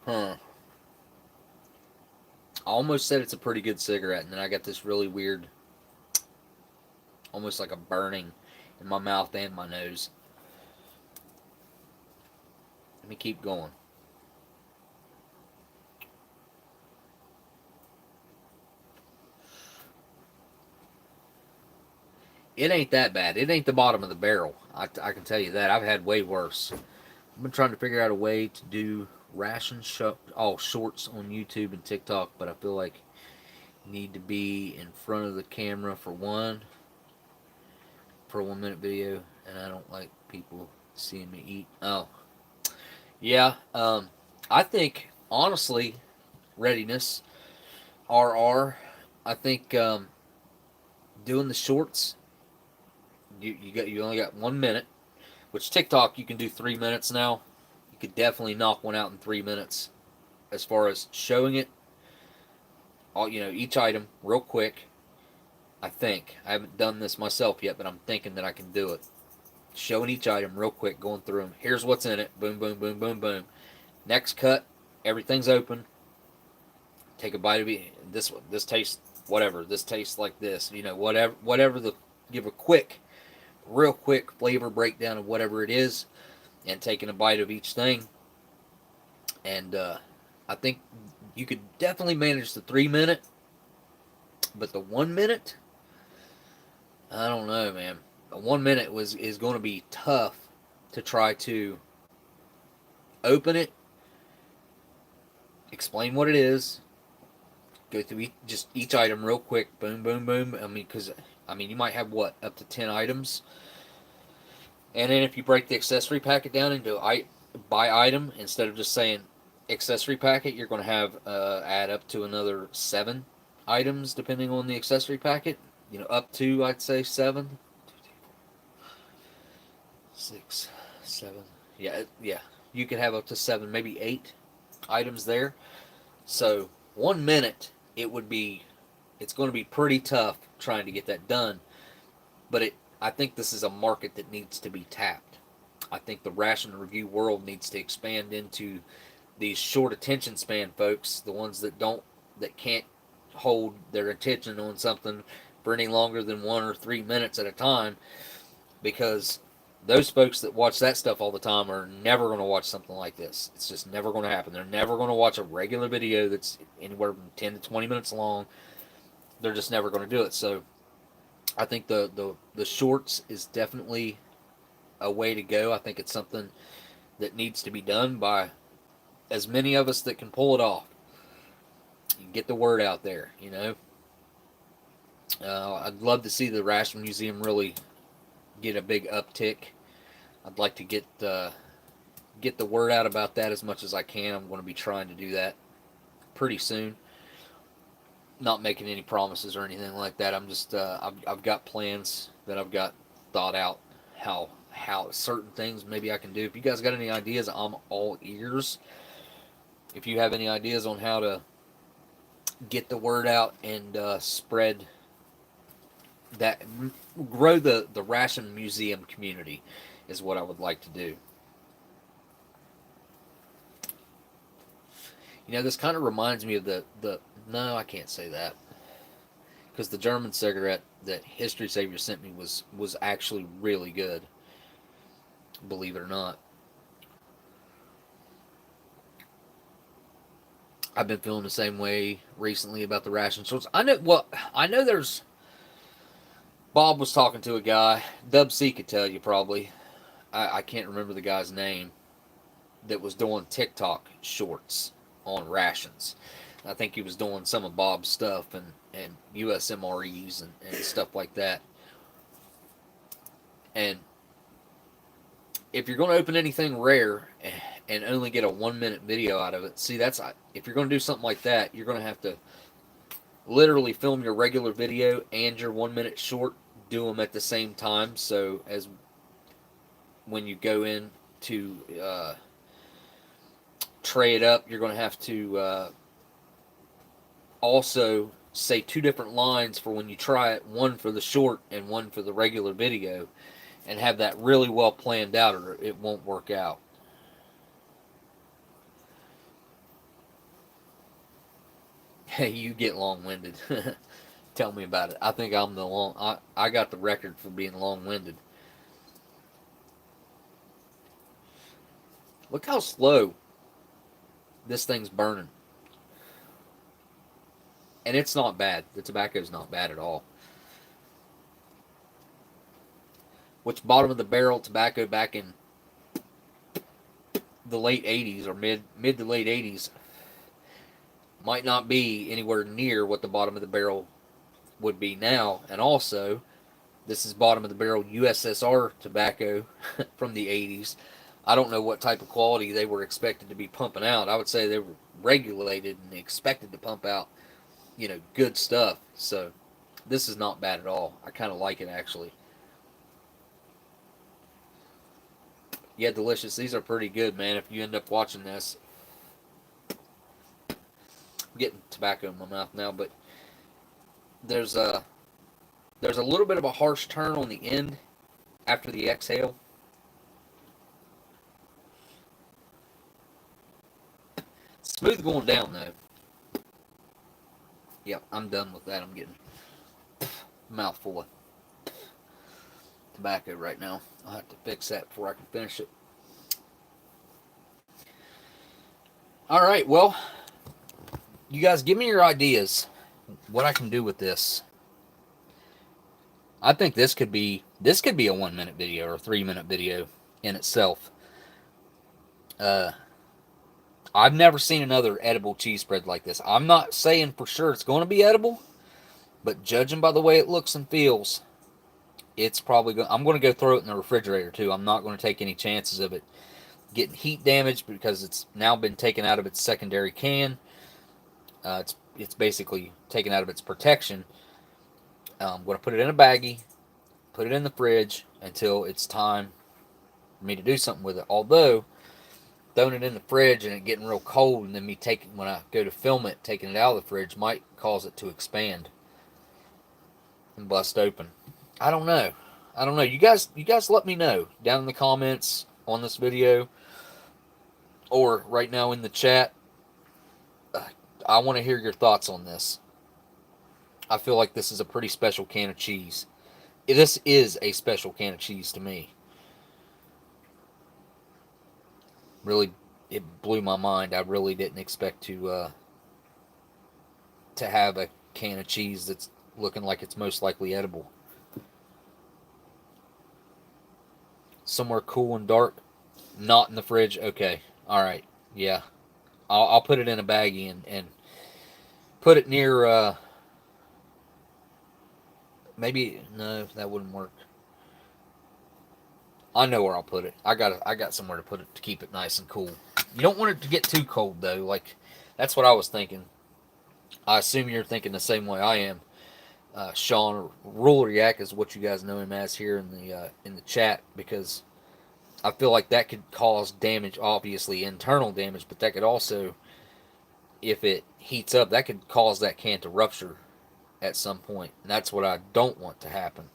I almost said it's a pretty good cigarette, and then I got this really weird, almost like a burning in my mouth and my nose. Let me keep going. It ain't that bad. It ain't the bottom of the barrel. I can tell you that. I've had way worse. I've been trying to figure out a way to do ration shorts on YouTube and TikTok, but I feel like you need to be in front of the camera for a 1-minute video, and I don't like people seeing me eat. Oh, yeah. I think, honestly, readiness, RR. I think doing the shorts, you only got 1 minute, which TikTok you can do 3 minutes now. You could definitely knock one out in 3 minutes as far as showing it. all, each item real quick. I think I haven't done this myself yet, but I'm thinking that I can do it. Showing each item real quick, going through them. Here's what's in it. Boom, boom, boom, boom, boom. Next cut, everything's open. Take a bite of it. This tastes whatever. This tastes like this. Whatever the give a real quick flavor breakdown of whatever it is, and taking a bite of each thing. And I think you could definitely manage the 3 minute, but the 1 minute, I don't know, man. The 1 minute is going to be tough to try to open it, explain what it is, go through each item real quick, boom, boom, boom. Because you might have up to 10 items, and then if you break the accessory packet down into by item instead of just saying accessory packet, you're going to have add up to another 7 items depending on the accessory packet. Up to, I'd say, 7, 6, 7. Yeah. You could have up to 7, maybe 8 items there. So 1 minute, it's going to be pretty tough trying to get that done. But I think this is a market that needs to be tapped. I think the ration review world needs to expand into these short attention span folks, the ones that can't hold their attention on something for any longer than 1 or 3 minutes at a time, because those folks that watch that stuff all the time are never going to watch something like this. It's just never going to happen. They're never going to watch a regular video that's anywhere from 10 to 20 minutes long. They're just never going to do it. So I think the shorts is definitely a way to go. I think it's something that needs to be done by as many of us that can pull it off. Get the word out there, I'd love to see the Ration Museum really get a big uptick. I'd like to get the word out about that as much as I can. I'm going to be trying to do that pretty soon. Not making any promises or anything like that. I'm just I've got plans that I've got thought out how certain things maybe I can do. If you guys got any ideas, I'm all ears. If you have any ideas on how to get the word out and spread that, grow the Ration Museum community, is what I would like to do. This kind of reminds me of the no, I can't say that, because the German cigarette that History Savior sent me was actually really good, believe it or not. I've been feeling the same way recently about the ration shorts. I know there's, Bob was talking to a guy, Dub C could tell you probably, I can't remember the guy's name, that was doing TikTok shorts on rations. I think he was doing some of Bob's stuff and US MREs and stuff like that. And if you're going to open anything rare and only get a 1 minute video out of it, see, if you're going to do something like that, you're going to have to literally film your regular video and your 1 minute short, do them at the same time. So as when you go in to tray it up, you're going to have to also say 2 different lines for when you try it, one for the short and one for the regular video, and have that really well planned out, or it won't work out. Hey, you get long-winded. Tell me about it. I think I'm I got the record for being long-winded. Look how slow this thing's burning. And it's not bad. The tobacco's not bad at all. Which bottom of the barrel tobacco back in the late 80s or mid to late 80s might not be anywhere near what the bottom of the barrel would be now. And also, this is bottom of the barrel USSR tobacco from the 80s. I don't know what type of quality they were expected to be pumping out. I would say they were regulated and expected to pump out, good stuff. So this is not bad at all. I kind of like it, actually. Yeah, delicious. These are pretty good, man, if you end up watching this. getting tobacco in my mouth now, but there's a little bit of a harsh turn on the end after the exhale. Smooth going down though. Yep, I'm done with that. I'm getting a mouthful of tobacco right now. I'll have to fix that before I can finish it. Alright, well, you guys give me your ideas. What I can do with this. I think this could be a 1 minute video or a 3 minute video in itself. I've never seen another edible cheese spread like this. I'm not saying for sure it's going to be edible, but judging by the way it looks and feels, it's probably going. I'm going to go throw it in the refrigerator too. I'm not going to take any chances of it getting heat damage because it's now been taken out of its secondary can. It's basically taken out of its protection. I'm going to put it in a baggie, put it in the fridge until it's time for me to do something with it. Although throwing it in the fridge and it getting real cold, and then me taking when I go to film it, taking it out of the fridge might cause it to expand and bust open. I don't know. You guys let me know down in the comments on this video or right now in the chat. I want to hear your thoughts on this. I feel like this is a pretty special can of cheese. This is a special can of cheese to me. Really, it blew my mind. I really didn't expect to have a can of cheese that's looking like it's most likely edible. Somewhere cool and dark, not in the fridge. Okay, all right, yeah. I'll put it in a baggie and put it near. Maybe no, that wouldn't work. I know where I'll put it. I got somewhere to put it to keep it nice and cool. You don't want it to get too cold though. Like that's what I was thinking. I assume you're thinking the same way I am. Sean Ruler Yak is what you guys know him as here in the chat, because I feel like that could cause damage, obviously internal damage, but that could also, if it heats up, that could cause that can to rupture at some point, and that's what I don't want to happen.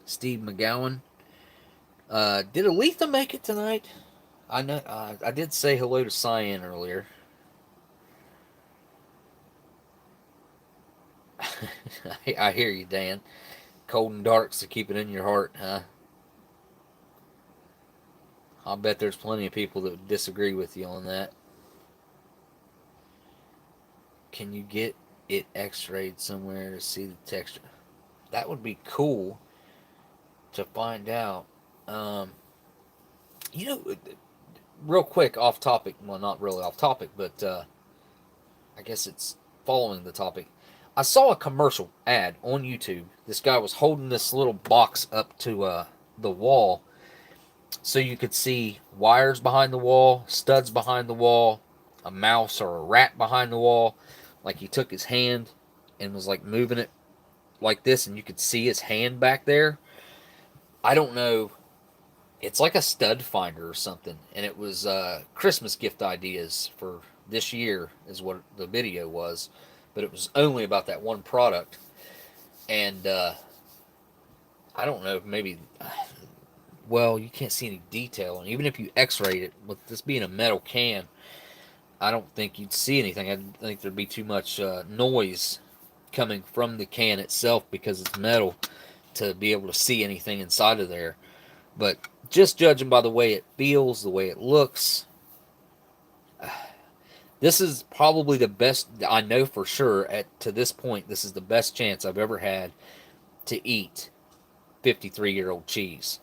Steve McGowan, did Aletha make it tonight? I know I did say hello to Cyan earlier. I hear you, Dan. Cold and dark, so keep it in your heart, huh? I'll bet there's plenty of people that would disagree with you on that. Can you get it x-rayed somewhere to see the texture? That would be cool to find out. You know, real quick, off topic. Well, not really off topic, but I guess it's following the topic. I saw a commercial ad on YouTube. This guy was holding this little box up to the wall so you could see wires behind the wall, studs behind the wall, a mouse or a rat behind the wall. Like he took his hand and was like moving it like this, and you could see his hand back there. I don't know. It's like a stud finder or something, and it was Christmas gift ideas for this year is what the video was, but it was only about that one product. And I don't know, maybe, well, you can't see any detail, and even if you x-rayed it, with this being a metal can, I don't think you'd see anything. I think there'd be too much noise coming from the can itself because it's metal to be able to see anything inside of there. But just judging by the way it feels, the way it looks, this is probably the best, I know for sure, to this point, this is the best chance I've ever had to eat 53-year-old cheese.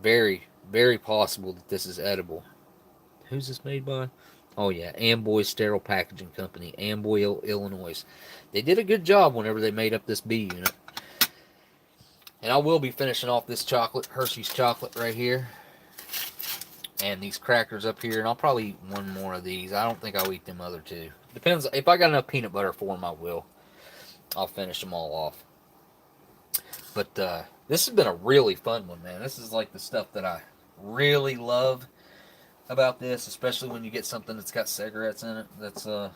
Very, very possible that this is edible. Who's this made by? Oh yeah, Amboy Sterile Packaging Company, Amboy, Illinois. They did a good job whenever they made up this B unit. And I will be finishing off this chocolate, Hershey's chocolate right here. And these crackers up here. And I'll probably eat one more of these. I don't think I'll eat them other two. Depends. If I got enough peanut butter for them, I will. I'll finish them all off. But this has been a really fun one, man. This is like the stuff that I really love. about this, especially when you get something that's got cigarettes in it. It's a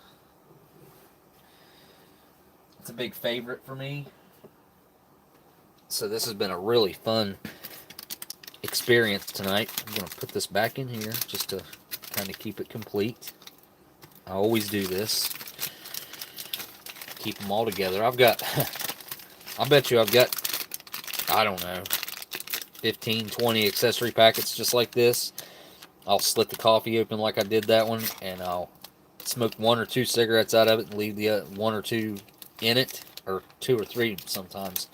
big favorite for me. So this has been a really fun experience tonight. I'm going to put this back in here just to kind of keep it complete. I always do this. Keep them all together. I've got, I bet you I've got, I don't know, 15, 20 accessory packets just like this. I'll slit the coffee open like I did that one, and I'll smoke 1 or 2 cigarettes out of it and leave the 1 or 2 in it, or 2 or 3 sometimes.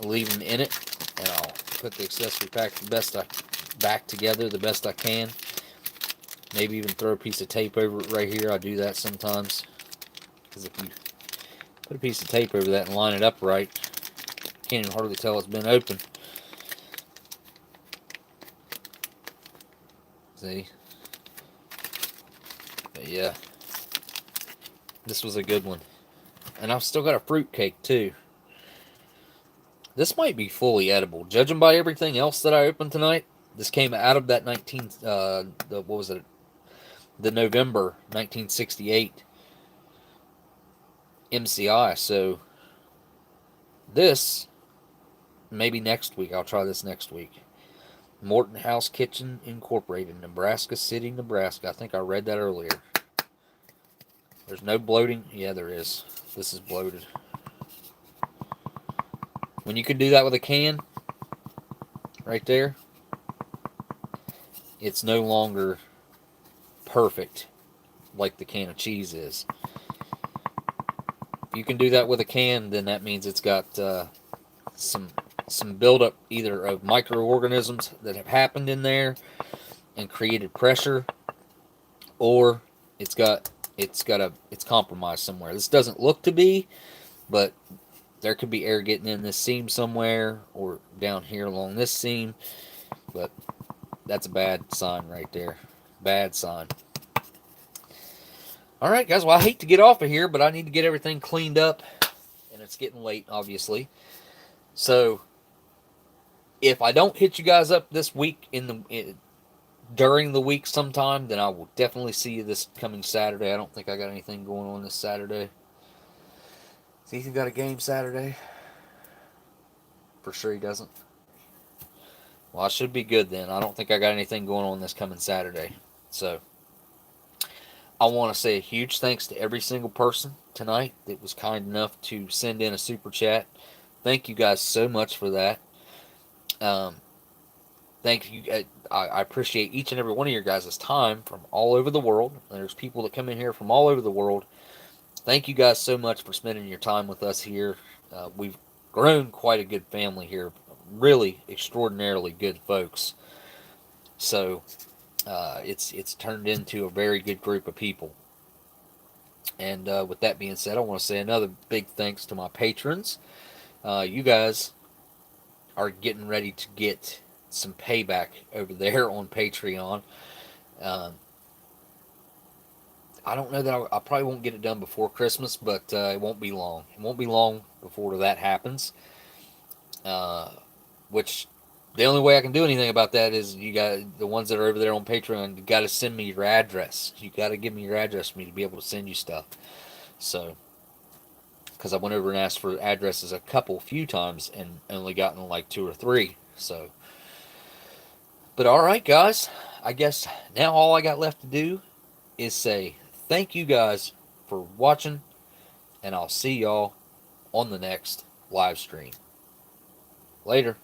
I'll leave them in it, and I'll put the accessory pack back together the best I can. Maybe even throw a piece of tape over it right here. I do that sometimes, because if you put a piece of tape over that and line it up right, you can't even hardly tell it's been open. See? But yeah, this was a good one. And I've still got a fruit cake too. This might be fully edible, judging by everything else that I opened tonight. This came out of that what was it? The November 1968 MCI. So this, maybe next week. I'll try this next week. Morton House Kitchen Incorporated, Nebraska City, Nebraska. I think I read that earlier. There's no bloating. Yeah, there is. This is bloated. When you can do that with a can, right there, it's no longer perfect like the can of cheese is. If you can do that with a can, then that means it's got some buildup either of microorganisms that have happened in there and created pressure, or it's compromised somewhere. This doesn't look to be, but there could be air getting in this seam somewhere or down here along this seam, but that's a bad sign right there. Bad sign. Alright guys, well I hate to get off of here, but I need to get everything cleaned up, and it's getting late obviously. So if I don't hit you guys up this week during the week sometime, then I will definitely see you this coming Saturday. I don't think I got anything going on this Saturday. Has Ethan got a game Saturday? For sure he doesn't. Well, I should be good then. I don't think I got anything going on this coming Saturday. So I want to say a huge thanks to every single person tonight that was kind enough to send in a super chat. Thank you guys so much for that. Thank you. I appreciate each and every one of your guys' time from all over the world. There's people that come in here from all over the world. Thank you guys so much for spending your time with us here. We've grown quite a good family here. Really extraordinarily good folks. So it's turned into a very good group of people. And with that being said, I want to say another big thanks to my patrons. You guys are getting ready to get some payback over there on Patreon. I don't know that I probably won't get it done before Christmas, but it won't be long. It won't be long before that happens. Which the only way I can do anything about that is you got the ones that are over there on Patreon. You got to send me your address. You got to give me your address for me to be able to send you stuff. So, because I went over and asked for addresses a few times and only gotten like 2 or 3. So, but all right, guys. I guess now all I got left to do is say thank you guys for watching, and I'll see y'all on the next live stream. Later.